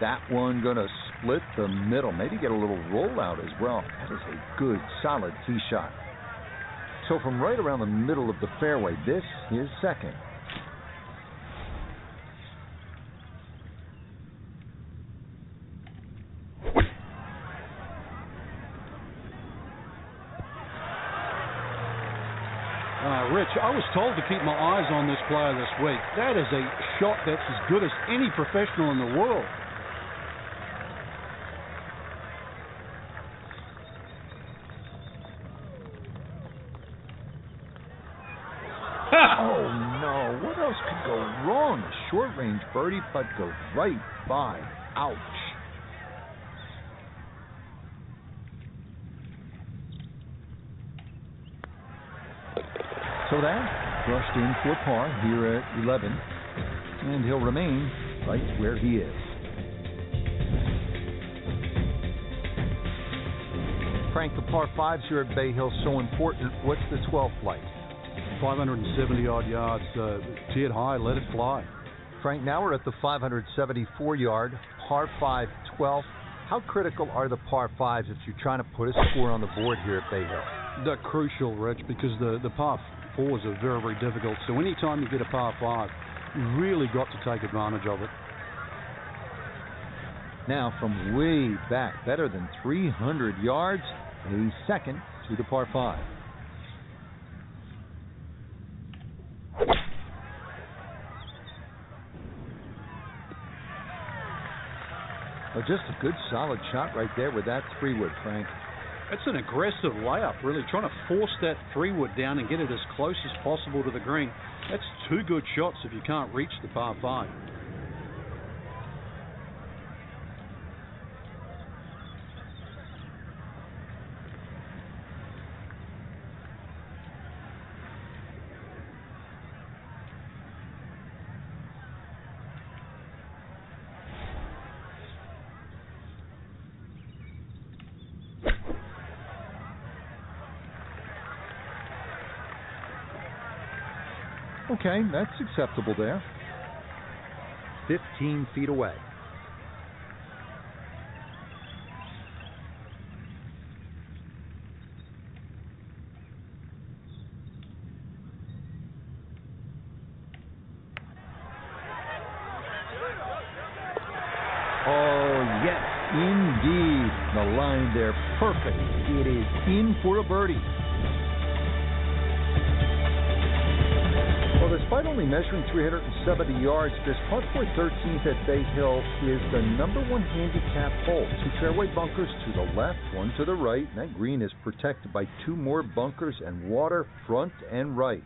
That one going to split the middle. Maybe get a little rollout as well. That is a good, solid tee shot. So from right around the middle of the fairway, this is second. Rich, I was told to keep my eyes on this player this week. That is a shot that's as good as any professional in the world. Oh, no. What else could go wrong? A short-range birdie putt goes right by. Ouch. So that brushed in for par here at 11, and he'll remain right where he is. Frank, the par 5s here at Bay Hill so important. What's the 12th like? 570-odd yards, tee high, let it fly. Frank, now we're at the 574-yard, par 5 12th. How critical are the par 5s if you're trying to put a score on the board here at Bay Hill? They're crucial, Rich, because the par 4s are very, very difficult. So anytime you get a par 5, you really got to take advantage of it. Now from way back, better than 300 yards, a second to the par 5. Oh, just a good solid shot right there with that 3-wood, Frank. It's an aggressive layup, really, trying to force that 3-wood down and get it as close as possible to the green. That's 2 good shots if you can't reach the par 5. Okay, that's acceptable there. 15 feet away. Oh, yes, indeed. The line there, perfect. It is in for a birdie. Well, despite only measuring 370 yards, this par 4 13th at Bay Hill is the #1 handicap hole. 2 fairway bunkers to the left, 1 to the right. And that green is protected by 2 more bunkers and water front and right.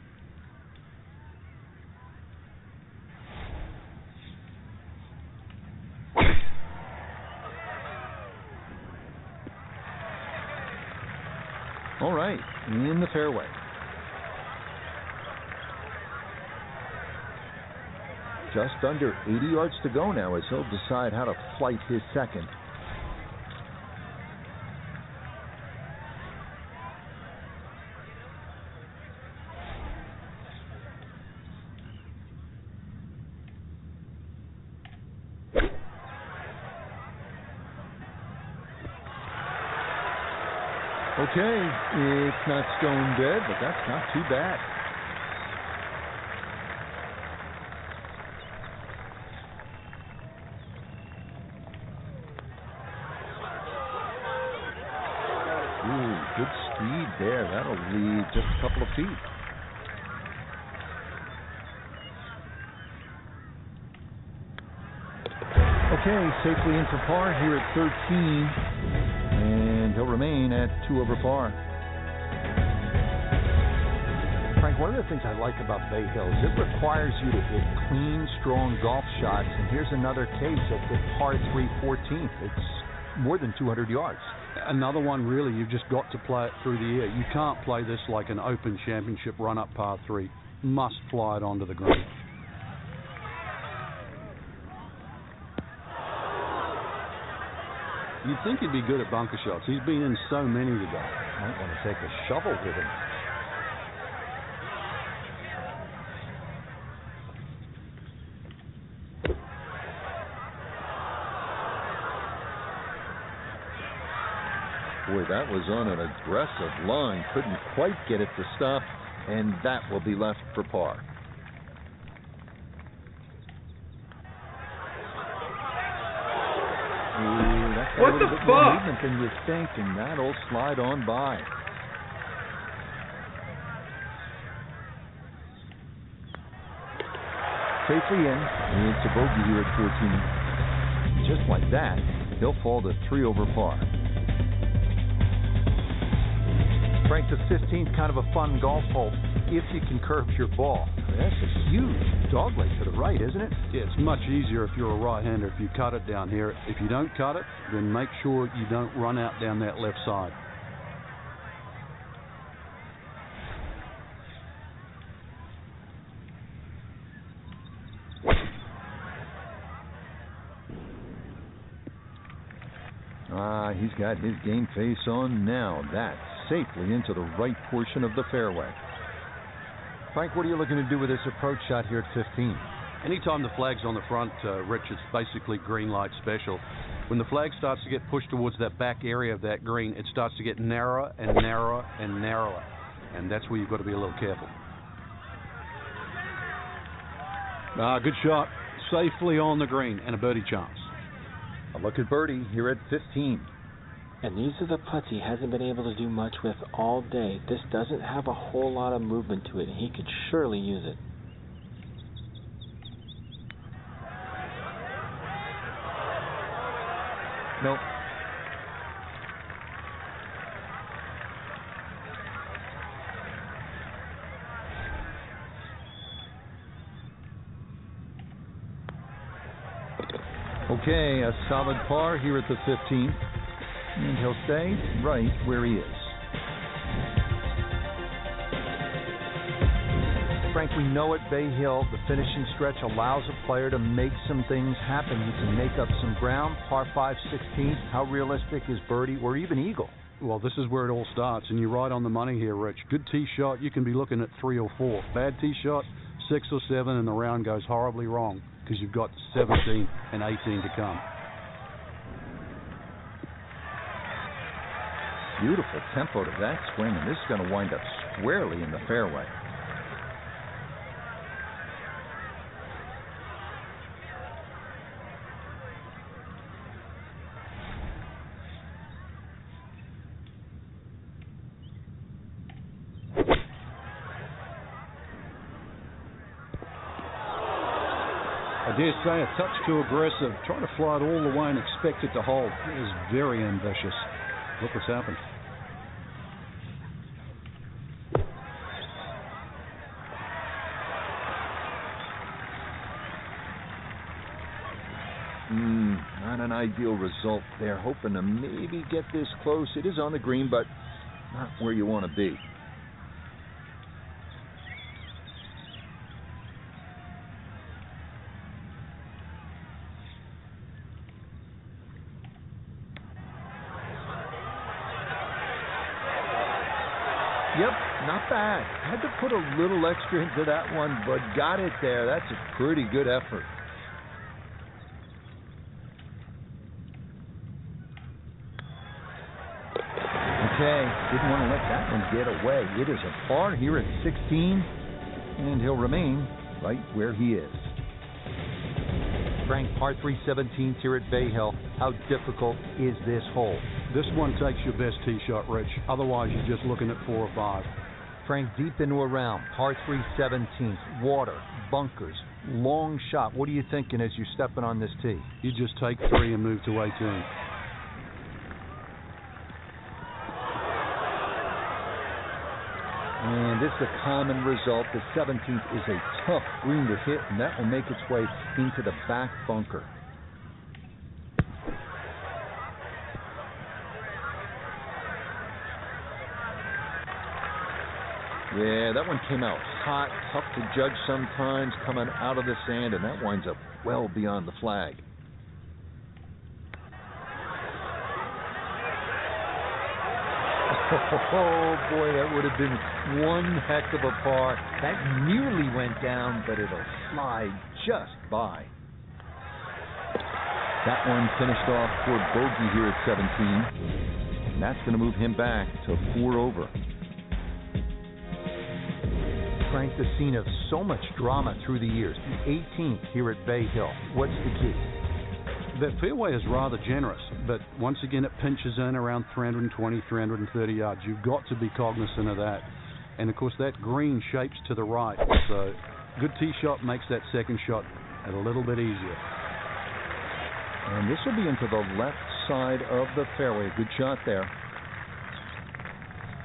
All right, in the fairway. Just under 80 yards to go now as he'll decide how to flight his second. Okay, it's not stone dead, but that's not too bad. Ooh, good speed there. That'll lead just a couple of feet. Okay, safely in for par here at 13. And he'll remain at 2 over par. Frank, one of the things I like about Bay Hill is it requires you to hit clean, strong golf shots. And here's another case at the par 3 14th. It's more than 200 yards. Another one, really, you've just got to play it through the air. You can't play this like an Open Championship run-up par 3. Must fly it onto the green. You'd think he'd be good at bunker shots. He's been in so many today. Might want to take a shovel with him. Boy, that was on an aggressive line. Couldn't quite get it to stop, and that will be left for par. Ooh, that's What a little the bit more fuck? movement than you think, and that'll slide on by. Safely in. It's a bogey here at 14. Just like that, he'll fall to 3 over par. Frank, the 15th, kind of a fun golf hole if you can curve your ball. That's a huge dogleg to the right, isn't it? Yeah, it's much easier if you're a right-hander if you cut it down here. If you don't cut it, then make sure you don't run out down that left side. He's got his game face on now. That's safely into the right portion of the fairway. Frank, what are you looking to do with this approach shot here at 15? Anytime the flag's on the front, Rich, it's basically green light special. When the flag starts to get pushed towards that back area of that green, it starts to get narrower and narrower and narrower. And that's where you've got to be a little careful. Good shot. Safely on the green and a birdie chance. A look at birdie here at 15. And these are the putts he hasn't been able to do much with all day. This doesn't have a whole lot of movement to it, and he could surely use it. Nope. Okay, a solid par here at the 15th. And he'll stay right where he is. Frank, we know at Bay Hill, the finishing stretch allows a player to make some things happen. He can make up some ground. Par 5, 16th. How realistic is birdie or even eagle? Well, this is where it all starts, and you're right on the money here, Rich. Good tee shot, you can be looking at 3 or 4. Bad tee shot, 6 or 7 and the round goes horribly wrong because you've got 17 and 18 to come. Beautiful tempo to that swing, and this is going to wind up squarely in the fairway. I dare say a touch too aggressive. Try to fly it all the way and expect it to hold. It is very ambitious. Look what's happened. Not an ideal result there. Hoping to maybe get this close. It is on the green, but not where you want to be. Yep, not bad. Had to put a little extra into that one, but got it there. That's a pretty good effort. Okay, didn't want to let that one get away. It is a par here at 16, and he'll remain right where he is. Frank, par 3 17th here at Bay Hill. How difficult is this hole? This one takes your best tee shot, Rich. Otherwise, you're just looking at 4 or 5. Frank, deep into a round, par 3 17th, water, bunkers, long shot. What are you thinking as you're stepping on this tee? You just take 3 and move to 18. And this is a common result. The 17th is a tough green to hit, and that will make its way into the back bunker. Yeah, that one came out hot, tough to judge sometimes, coming out of the sand, and that winds up well beyond the flag. Oh, boy, that would have been one heck of a par. That nearly went down, but it'll slide just by. That one finished off toward bogey here at 17, and that's going to move him back to 4 over. Frank, the scene of so much drama through the years. The 18th here at Bay Hill. What's the key? The fairway is rather generous, but once again it pinches in around 320, 330 yards. You've got to be cognizant of that. And of course that green shapes to the right, so good tee shot makes that second shot a little bit easier. And this will be into the left side of the fairway. Good shot there.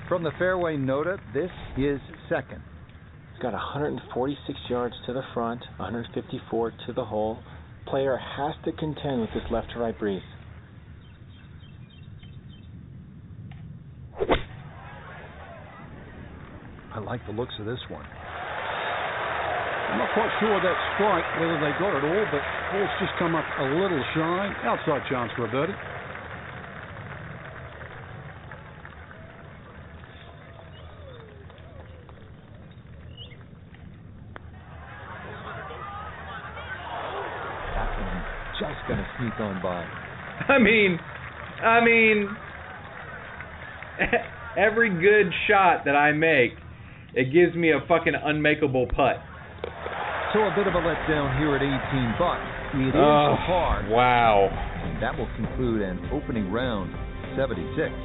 From the fairway nota, this is second. He's got 146 yards to the front, 154 to the hole. Player has to contend with this left to right breeze. I like the looks of this one. I'm not quite sure that strike, whether they got it all, but ball's just come up a little shy. Outside chance for a birdie. Just gonna sneak on by. I mean, every good shot that I make, it gives me a fucking unmakeable putt. So a bit of a letdown here at 18, but it is a par. Wow. And that will conclude an opening round 76.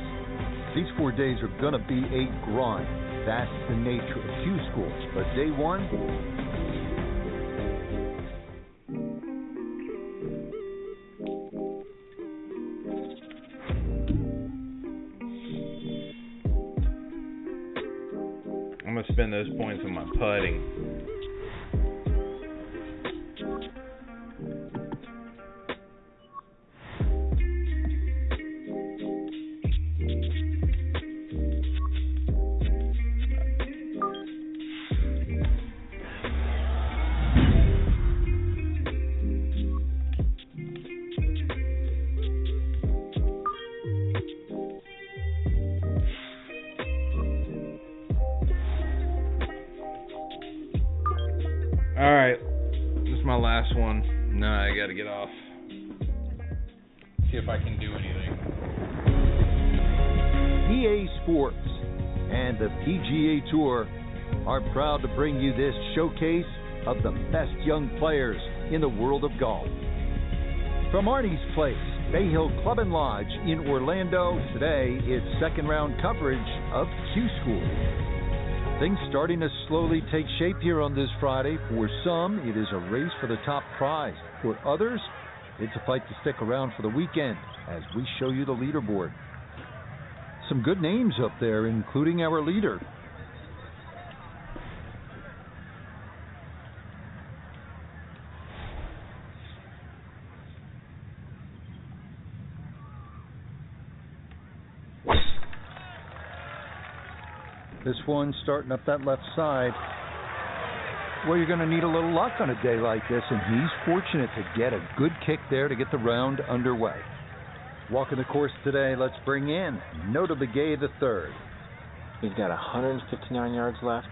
These 4 days are gonna be a grind. That's the nature of Q School. But day one, I'm going to spend those points on my putting. my last one. No, I got to get off. See if I can do anything. EA Sports and the PGA Tour are proud to bring you this showcase of the best young players in the world of golf. From Arnie's Place, Bay Hill Club and Lodge in Orlando, today it's second round coverage of Q School. Things starting to slowly take shape here on this Friday. For some, it is a race for the top prize. For others, it's a fight to stick around for the weekend as we show you the leaderboard. Some good names up there, including our leader. This one starting up that left side. Well, you're going to need a little luck on a day like this, and he's fortunate to get a good kick there to get the round underway. Walking the course today, let's bring in Notah Begay III. He's got 159 yards left.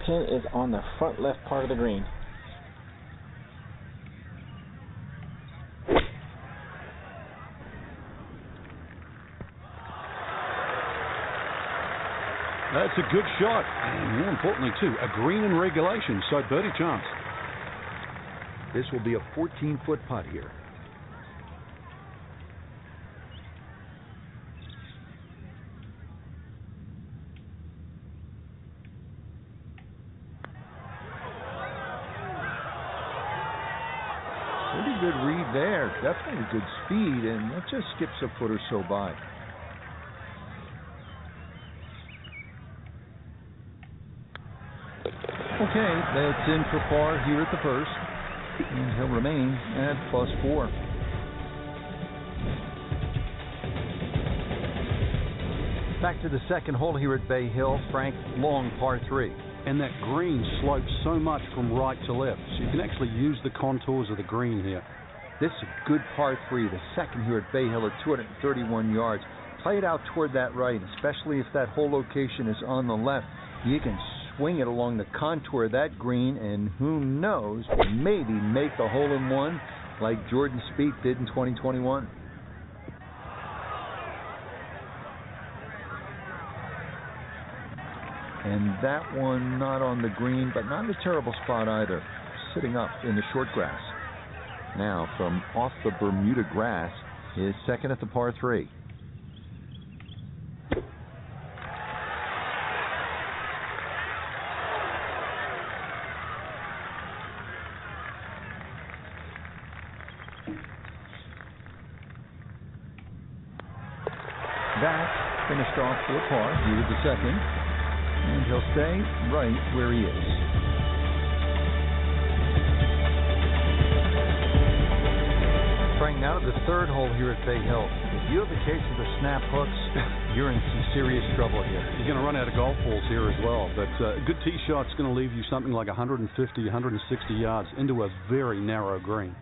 Pin is on the front left part of the green. That's a good shot, and more importantly, too, a green in regulation, so birdie chance. This will be a 14-foot putt here. Pretty good read there. Definitely good speed, and that just skips a foot or so by. Okay, that's in for par here at the first, and he'll remain at +4. Back to the second hole here at Bay Hill, Frank, long par 3. And that green slopes so much from right to left, so you can actually use the contours of the green here. This is a good par 3, the second here at Bay Hill at 231 yards. Play it out toward that right, especially if that hole location is on the left. You can swing it along the contour of that green, and who knows, maybe make a hole-in-one like Jordan Spieth did in 2021. And that one not on the green, but not in a terrible spot either, sitting up in the short grass. Now, from off the Bermuda grass, is second at the par 3. That finished off for a par here at the second, and he'll stay right where he is. Frank, now to the third hole here at Bay Hill. If you have a case of the snap hooks, you're in some serious trouble here. You're going to run out of golf balls here as well, but a good tee shot's going to leave you something like 150, 160 yards into a very narrow green.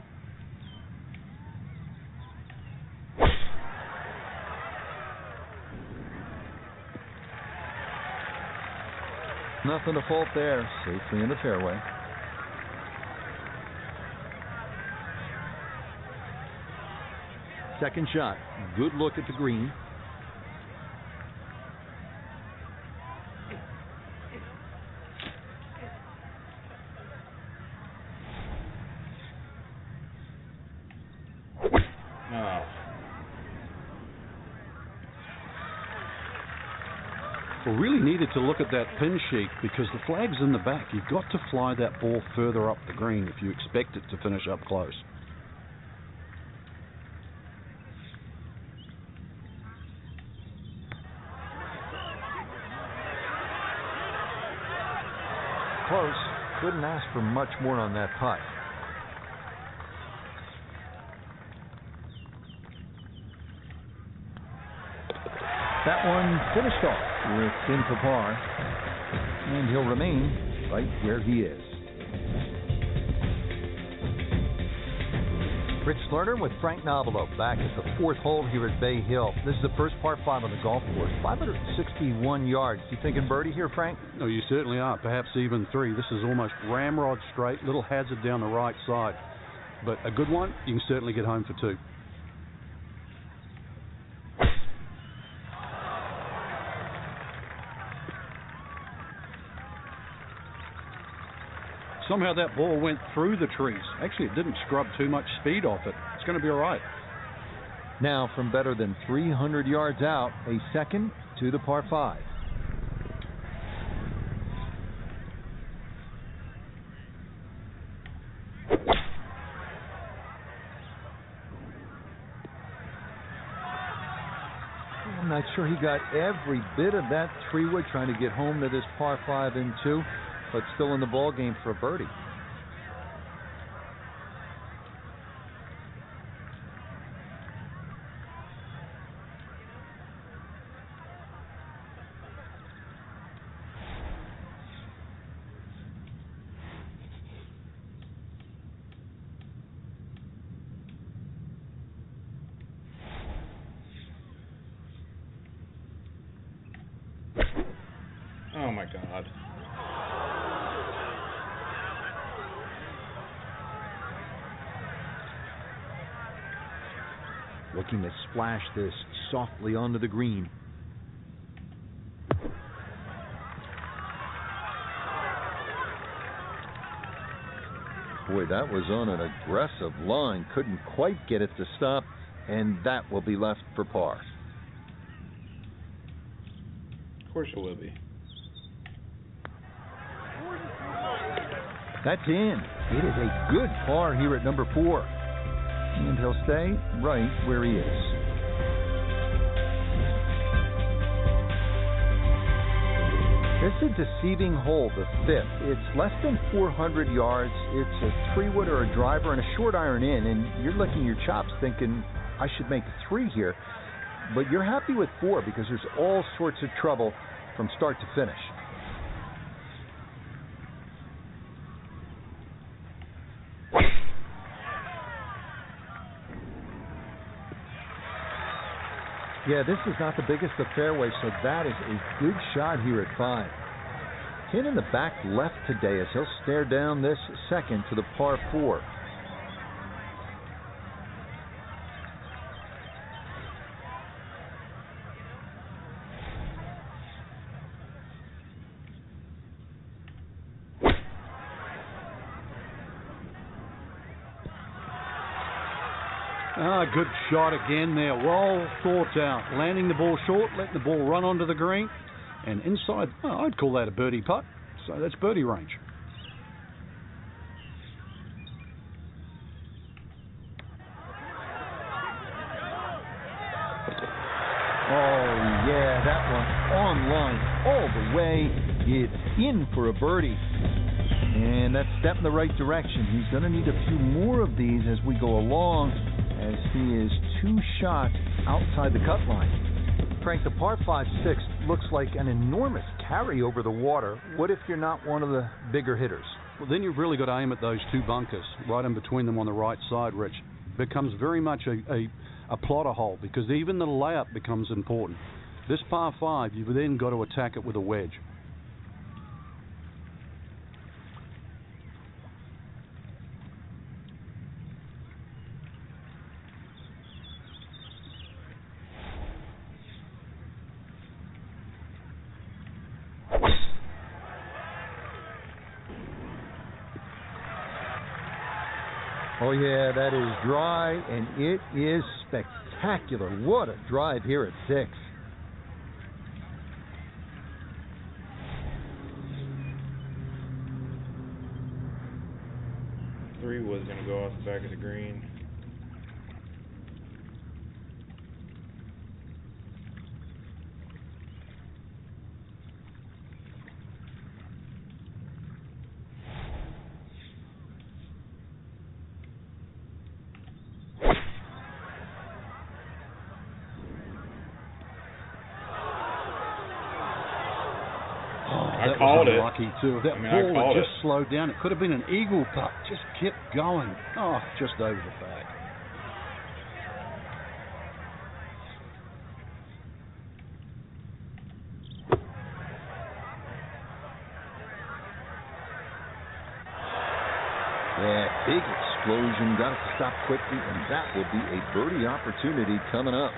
Nothing to fault there, safely in the fairway. Second shot, good look at the green. We really needed to look at that pin sheet because the flag's in the back. You've got to fly that ball further up the green if you expect it to finish up close. Close. Couldn't ask for much more on that putt. That one finished off with in for par, and he'll remain right where he is. Rich Lerner with Frank Nobilo back at the fourth hole here at Bay Hill. This is the first par 5 on the golf course. 561 yards. You thinking birdie here, Frank? No, you certainly are. Perhaps even 3. This is almost ramrod straight, little hazard down the right side. But a good one, you can certainly get home for 2. Somehow that ball went through the trees. Actually, it didn't scrub too much speed off it. It's going to be all right. Now, from better than 300 yards out, a second to the par 5. I'm not sure he got every bit of that 3-wood trying to get home to this par 5 in 2. But still in the ball game for a birdie. Oh my God. Looking to splash this softly onto the green. Boy, that was on an aggressive line. Couldn't quite get it to stop, and that will be left for par. Of course it will be. That's in. It is a good par here at number 4. And he'll stay right where he is. It's a deceiving hole, the 5th. It's less than 400 yards. It's a 3-wood or a driver and a short iron in, and you're licking your chops thinking, I should make 3 here. But you're happy with 4 because there's all sorts of trouble from start to finish. Yeah, this is not the biggest of fairways, so that is a good shot here at 5. 10 in the back left today as he'll stare down this second to the par 4. Good shot again there. Well thought out. Landing the ball short, letting the ball run onto the green. And inside, I'd call that a birdie putt. So that's birdie range. Oh, yeah, that one on line all the way. It's in for a birdie. And that's a step in the right direction. He's going to need a few more of these as we go along, as he is 2 shots outside the cut line. Frank, the par 5/6 looks like an enormous carry over the water. What if you're not one of the bigger hitters? Well, then you've really got to aim at those 2 bunkers, right in between them on the right side, Rich. It becomes very much a plotter hole, because even the layup becomes important. This par 5, you've then got to attack it with a wedge. Oh, yeah, that is dry, and it is spectacular. What a drive here at 6. Three was going to go off the back of the green. I called it. Lucky too. If that ball had just slowed down, it could have been an eagle putt. Just kept going. Oh, just over the back. Big explosion, got to stop quickly, and that will be a birdie opportunity coming up.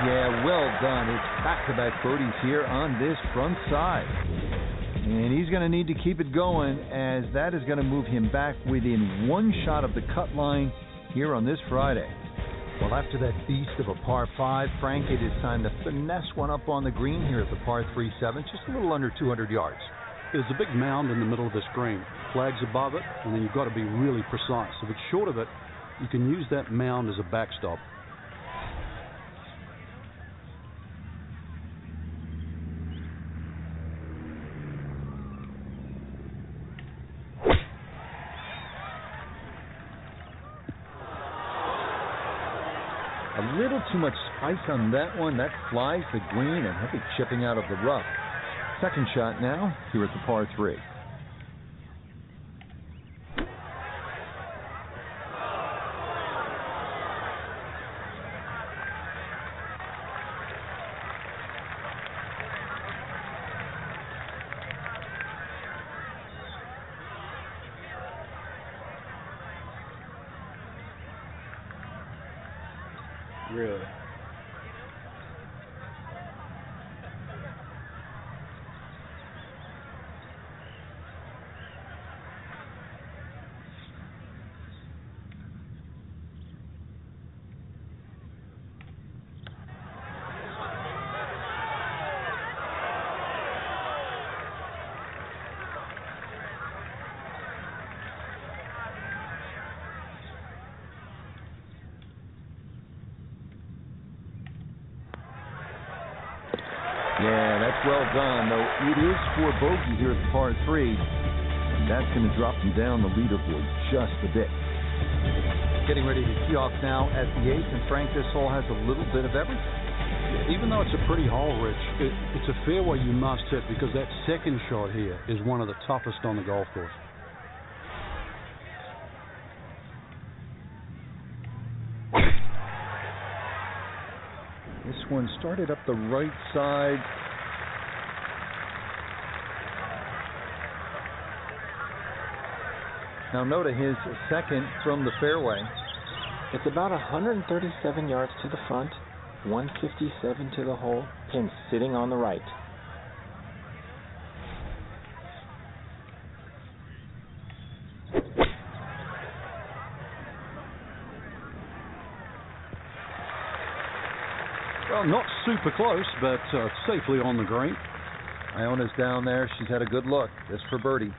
Yeah, well done. It's back-to-back birdies here on this front side. And he's going to need to keep it going, as that is going to move him back within one shot of the cut line here on this Friday. Well, after that beast of a par 5, Frank, it is time to finesse one up on the green here at the par 3-7, just a little under 200 yards. There's a big mound in the middle of this green. Flag's above it, and then you've got to be really precise. If it's short of it, you can use that mound as a backstop. A little too much spice on that one. That flies the green and heavy chipping out of the rough. Second shot now here at the par 3. Really? Yeah, that's well done, though it is for bogey here at the par 3. And that's going to drop him down the leaderboard just a bit. Getting ready to tee off now at the 8th, and Frank, this hole has a little bit of everything. Even though it's a pretty hole, Rich, it's a fairway you must hit, because that second shot here is one of the toughest on the golf course. This one started up the right side. Now Nota, his second from the fairway. It's about 137 yards to the front, 157 to the hole, pin sitting on the right. Well, not super close, but safely on the green. Iona's down there. She's had a good look. Just for birdie.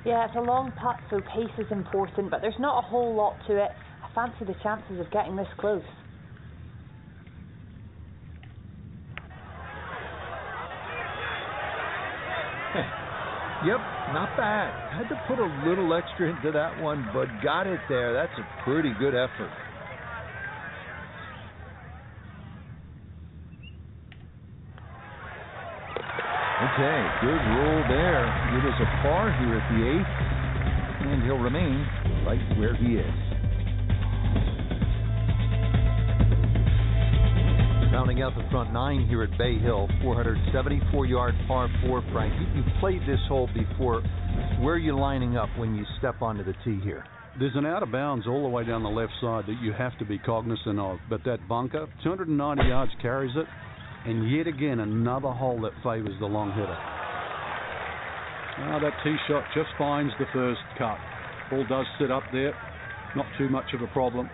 Yeah, it's a long putt, so pace is important, but there's not a whole lot to it. I fancy the chances of getting this close. Yep, not bad. Had to put a little extra into that one, but got it there. That's a pretty good effort. Okay, good roll there. It is a par here at the 8th, and he'll remain right where he is. Rounding out the front 9 here at Bay Hill, 474-yard par 4, Frank. You played this hole before. Where are you lining up when you step onto the tee here? There's an out of bounds all the way down the left side that you have to be cognizant of, but that bunker, 290 yards carries it. And yet again, another hole that favors the long hitter. That tee shot just finds the first cut. Ball does sit up there. Not too much of a problem.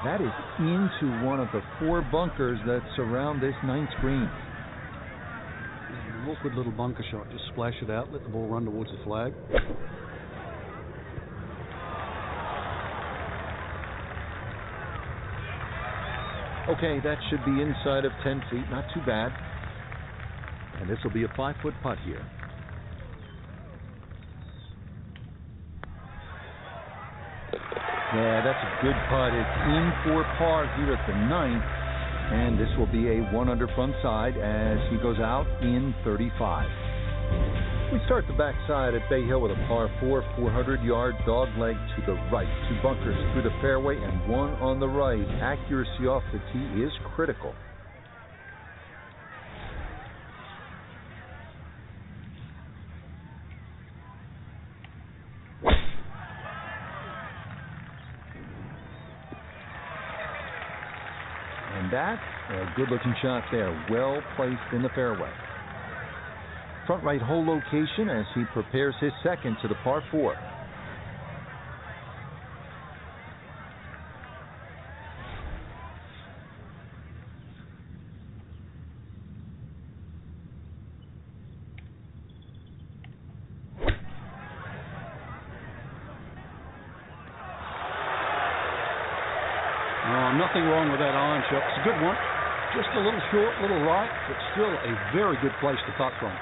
That is into one of the 4 bunkers that surround this 9th green. Awkward little bunker shot. Just splash it out, let the ball run towards the flag. Okay, that should be inside of 10 feet. Not too bad. And this will be a 5-foot putt here. Yeah, that's a good putt. It's in for par here at the 9th. And this will be a 1 under front side as he goes out in 35. We start the backside at Bay Hill with a par 4, 400-yard dog leg to the right. 2 bunkers through the fairway and 1 on the right. Accuracy off the tee is critical. And that's a good-looking shot there, well placed in the fairway. Front right hole location as he prepares his second to the par 4. Nothing wrong with that iron shot. It's a good one. Just a little short, a little right, but still a very good place to cut from.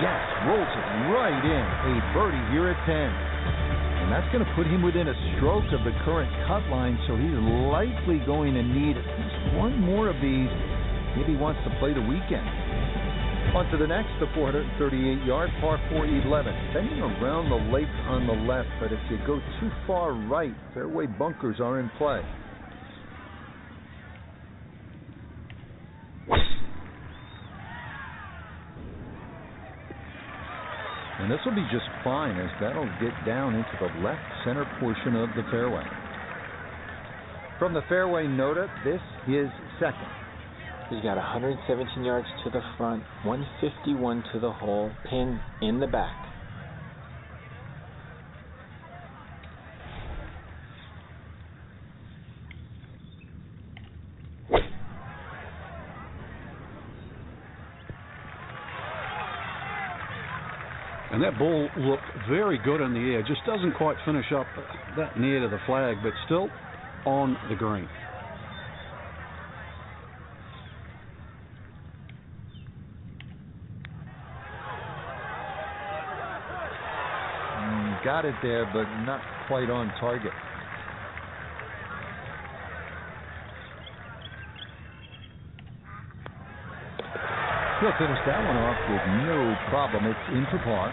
Yes, rolls it right in. A birdie here at 10. And that's going to put him within a stroke of the current cut line, so he's likely going to need at least one more of these if he wants to play the weekend. On to the next, the 438-yard par 4 11. Bending around the lake on the left, but if you go too far right, fairway bunkers are in play. And this will be just fine, as that'll get down into the left center portion of the fairway. From the fairway nota, this is second. He's got 117 yards to the front, 151 to the hole, pin in the back. And that ball looked very good in the air. Just doesn't quite finish up that near to the flag, but still on the green. Got it there, but not quite on target. He'll finish that one off with no problem. It's in for par.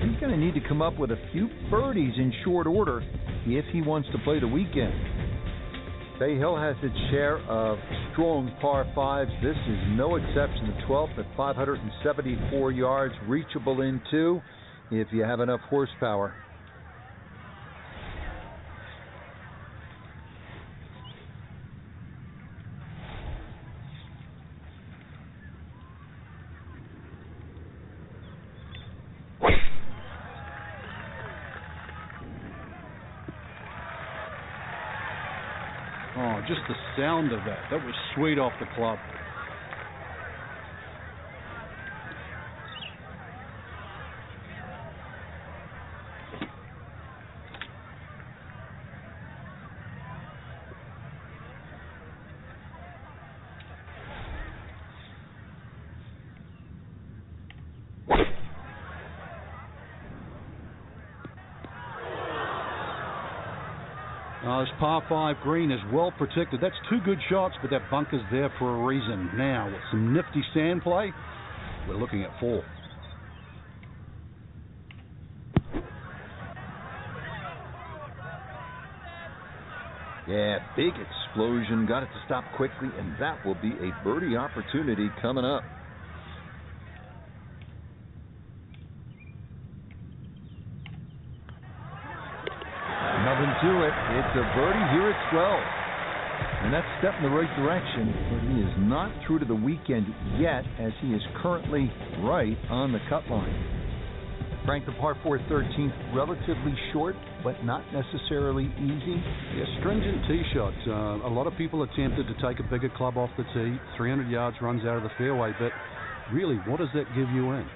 He's going to need to come up with a few birdies in short order if he wants to play the weekend. Bay Hill has its share of strong par 5s. This is no exception. The 12th at 574 yards, reachable in 2. If you have enough horsepower. Oh, just the sound of that. That was sweet off the club. This par 5 green is well protected. That's 2 good shots, but that bunker's there for a reason. Now, with some nifty sand play, we're looking at 4. Yeah, big explosion. Got it to stop quickly, and that will be a birdie opportunity coming up. Nothing to it. It's a birdie here at 12. And that's a step in the right direction, but he is not through to the weekend yet, as he is currently right on the cut line. Frank, the par 4 13th, relatively short, but not necessarily easy. Yeah, stringent tee shots. A lot of people are tempted to take a bigger club off the tee. 300 yards runs out of the fairway, but really, what does that give you in?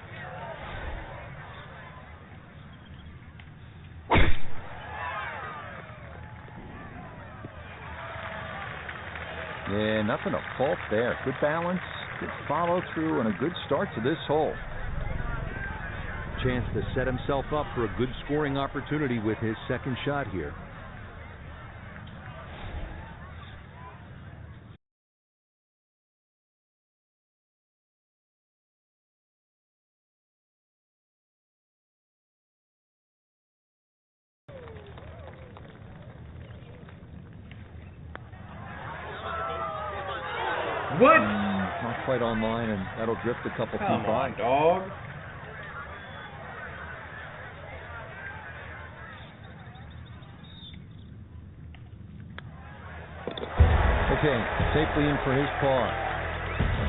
Yeah, nothing to fault there. Good balance, good follow through, and a good start to this hole. Chance to set himself up for a good scoring opportunity with his second shot here. What? Not quite on line, and that'll drift a couple Come feet by. on, dog. Okay, safely in for his par.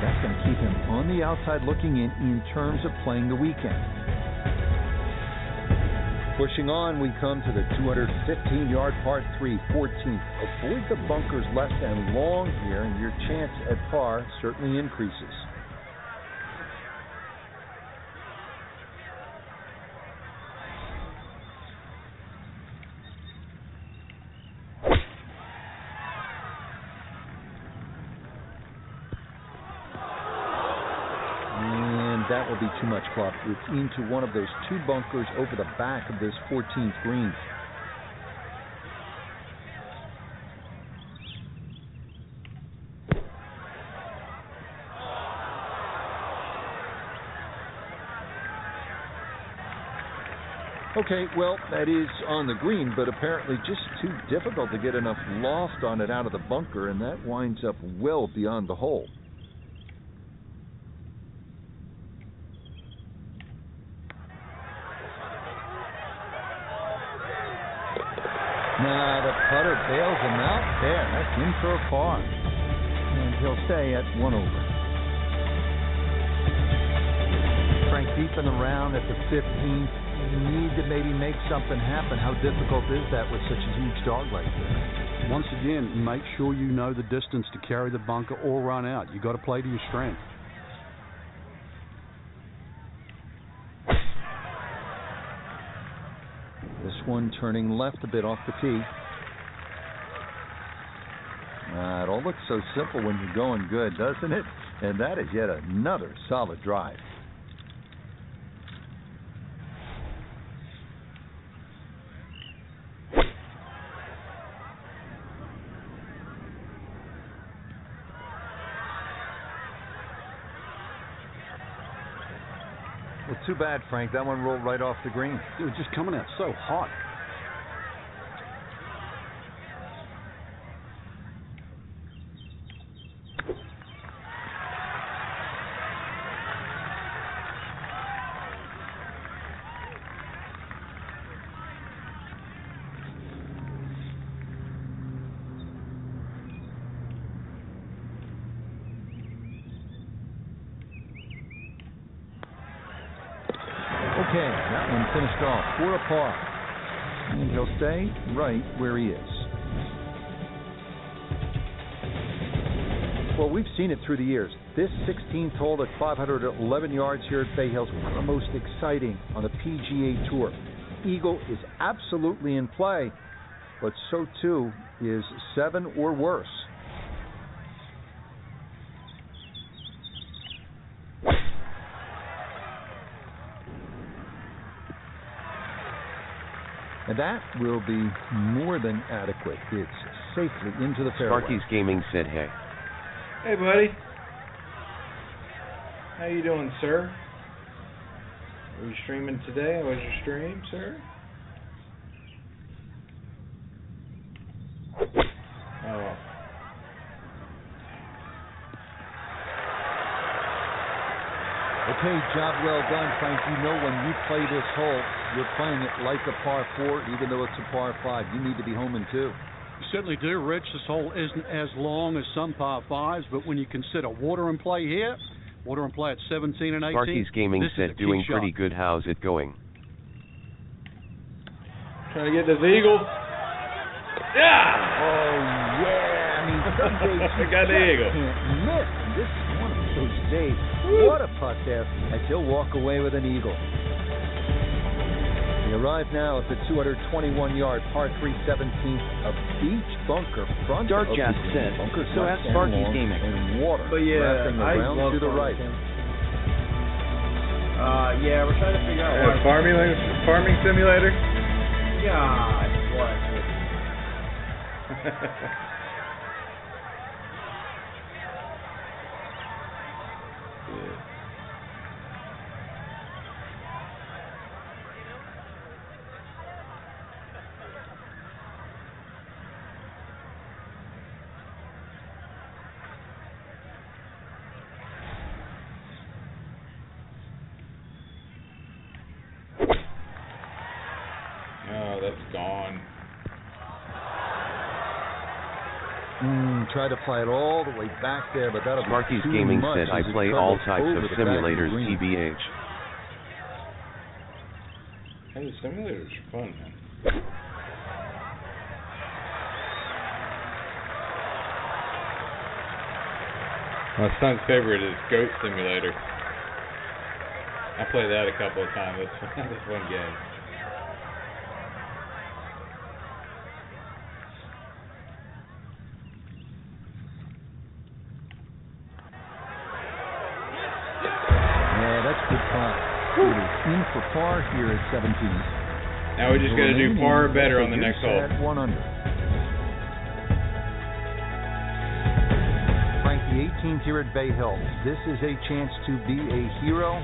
That's going to keep him on the outside looking in terms of playing the weekend. Pushing on, we come to the 215-yard par 3, 14th. Avoid the bunkers left and long here, and your chance at par certainly increases. That will be too much club. It's into one of those two bunkers over the back of this 14th green. Okay, well, that is on the green, but apparently just too difficult to get enough loft on it out of the bunker, and that winds up well beyond the hole. Nah, the putter bails him out there. That's in for a par. And he'll stay at 1 over. Frank, deep in the round at the 15th. You need to maybe make something happen. How difficult is that with such a huge dog like this? Once again, make sure you know the distance to carry the bunker or run out. You got to play to your strength. This one turning left a bit off the tee. It all looks so simple when you're going good, doesn't it? And that is yet another solid drive. Well, too bad, Frank. That one rolled right off the green. It was just coming out so hot. Okay, that one finished off for a par. And he'll stay right where he is. Well, we've seen it through the years. This 16th hole at 511 yards here at Bay Hills, one of the most exciting on the PGA Tour. Eagle is absolutely in play, but so too is 7 or worse. And that will be more than adequate. It's safely into the fairway. Sparky's Gaming said hey. Hey, buddy. How you doing, sir? Are you streaming today? Was your stream, sir? Oh. Okay, job well done, Frank. You know when you play this hole, you're playing it like a par 4, even though it's a par 5. You need to be home in 2. You certainly do, Rich. This hole isn't as long as some par 5s, but when you consider water and play here, water and play at 17 and 18. Sparky's Gaming said doing pretty good. How's it going? Trying to get this eagle. Yeah! Oh, yeah. I mean, some days you I got the just eagle. can't miss. And this is one of those days. What a putt there, as he'll walk away with an eagle. We arrive now at the 221-yard par 3 17th, a beach bunker front Dark of Jazz the said, bunker so left ask and Sparky's long, Gaming. and water But yeah, wrapping I around love to the right. Yeah, we're trying to figure out Yeah, farming simulator? God, what? gone. Try to fly it all the way back there, but that'll Sparky's be too Gaming much said, I as it play travels all types over of the back simulators, green. TBH. Hey, the simulators are fun, man. My son's favorite is Goat Simulator. I play that a couple of times. That's a fun game. Yeah, that's good fun. It is in for par here at 17. Now we just got to do par or better on the next hole. At 1 under. Frank, the 18th here at Bay Hill. This is a chance to be a hero,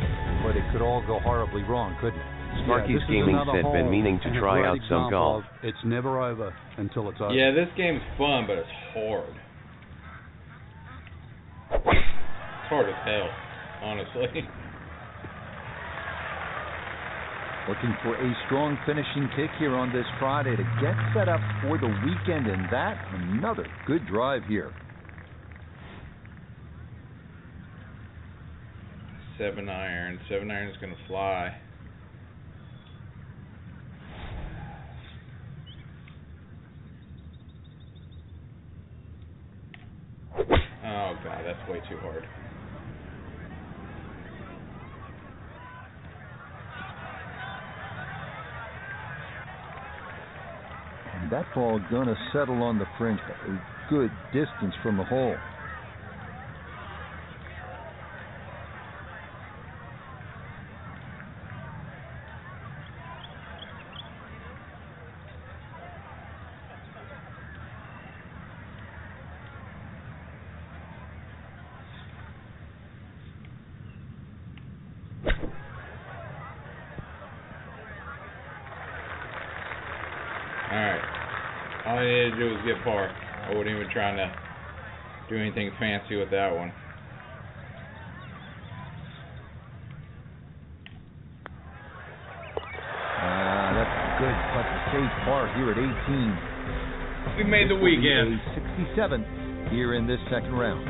but it could all go horribly wrong, couldn't it? Sparky's Gaming said, been meaning to try out some golf. It's never over until it's over. Yeah, this game's fun, but it's hard. It's hard as hell, honestly. Looking for a strong finishing kick here on this Friday to get set up for the weekend, and that, another good drive here. 7-iron. 7-iron is going to fly. Oh, God, that's way too hard. And that ball going to settle on the fringe, a good distance from the hole. Alright. All I needed to do was get par. I wasn't even trying to do anything fancy with that one. That's good, but the safe par here at 18. We made the weekend. 67 here in this second round.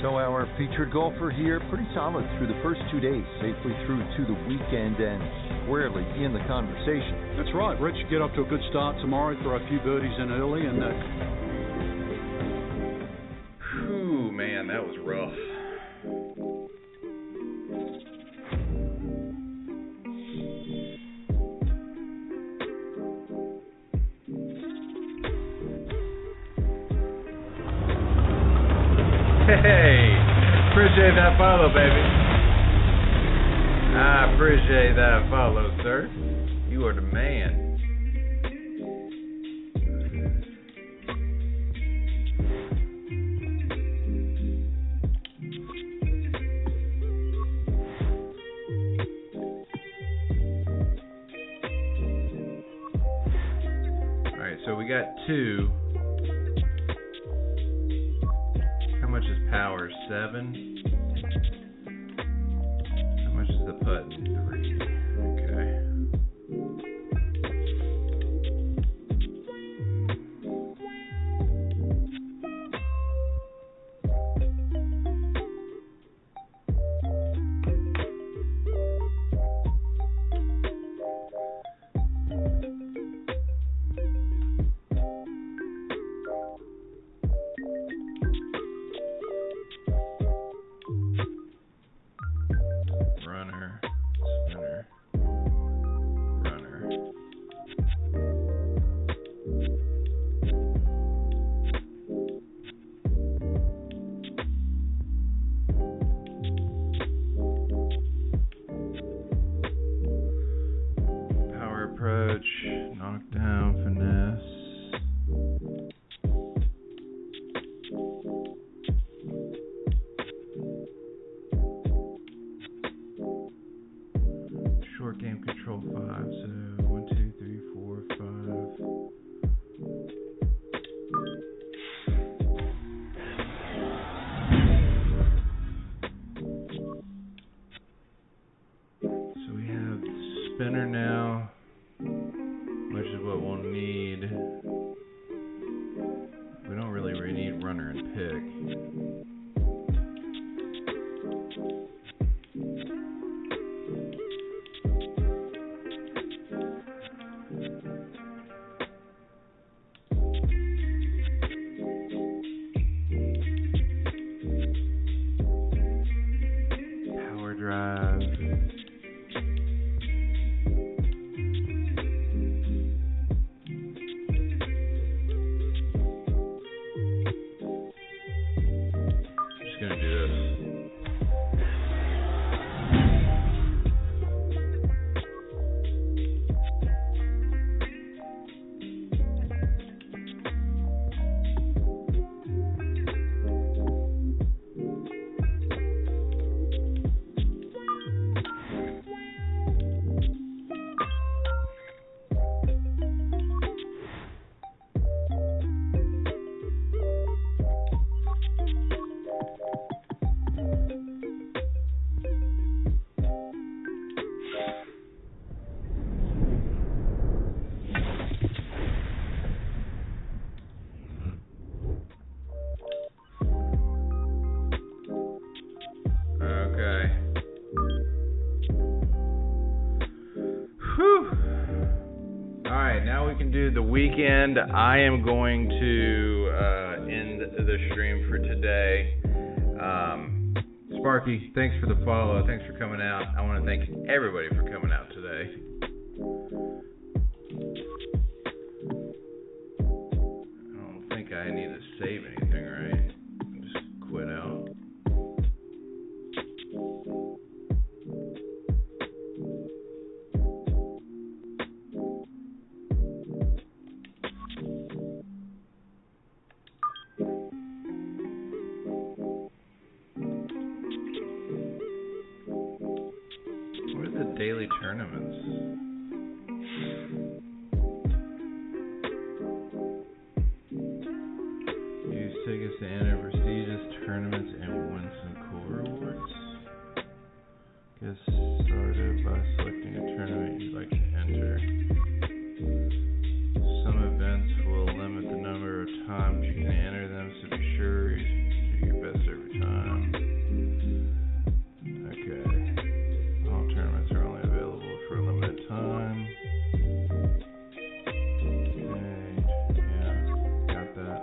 So our featured golfer here, pretty solid through the first 2 days, safely through to the weekend and squarely in the conversation. That's right, Rich. Get up to a good start tomorrow, throw a few birdies in early, and Whew, man, that was rough. Hey, appreciate that follow, baby. I appreciate that follow, sir. You are the man. Alright, so we got 2. How much is power? 7? How much is the putt? 3. Okay. Runner, spinner. runner and pick. Power drive. The weekend. I am going to end the stream for today. Sparky, thanks for the follow. Thanks for coming out. I want to thank everybody for coming out today. I don't think I need to save anything, right? Just quit out. Daily tournaments. Use tickets to enter prestigious tournaments and win some cool rewards. Get started by selecting a tournament you'd like to enter. Some events will limit the number of times you can enter them, so be sure you do your best every time. Time. Okay, yeah, got that.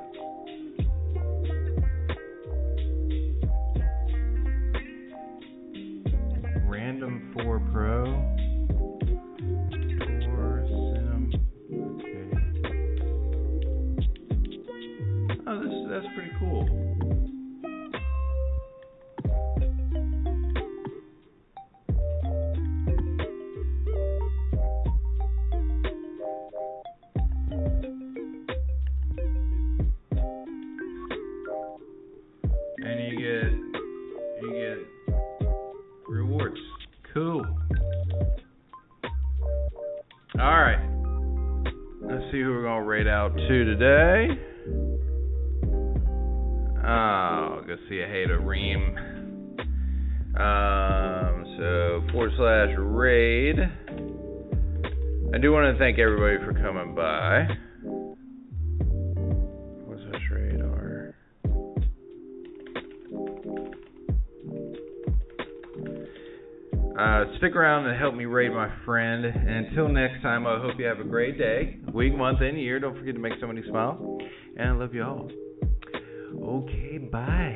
Random 4 Pro. 4 Sim. Okay. Oh, that's pretty cool. Cool. Alright. Let's see who we're going to rate out to today. Oh, go see a hater Reem. So /raid. I do want to thank everybody for coming by. /raid are. Stick around and help me rate my friend. And until next time, I hope you have a great day, week, month, and year. Don't forget to make somebody smile. And I love you all. Okay, bye.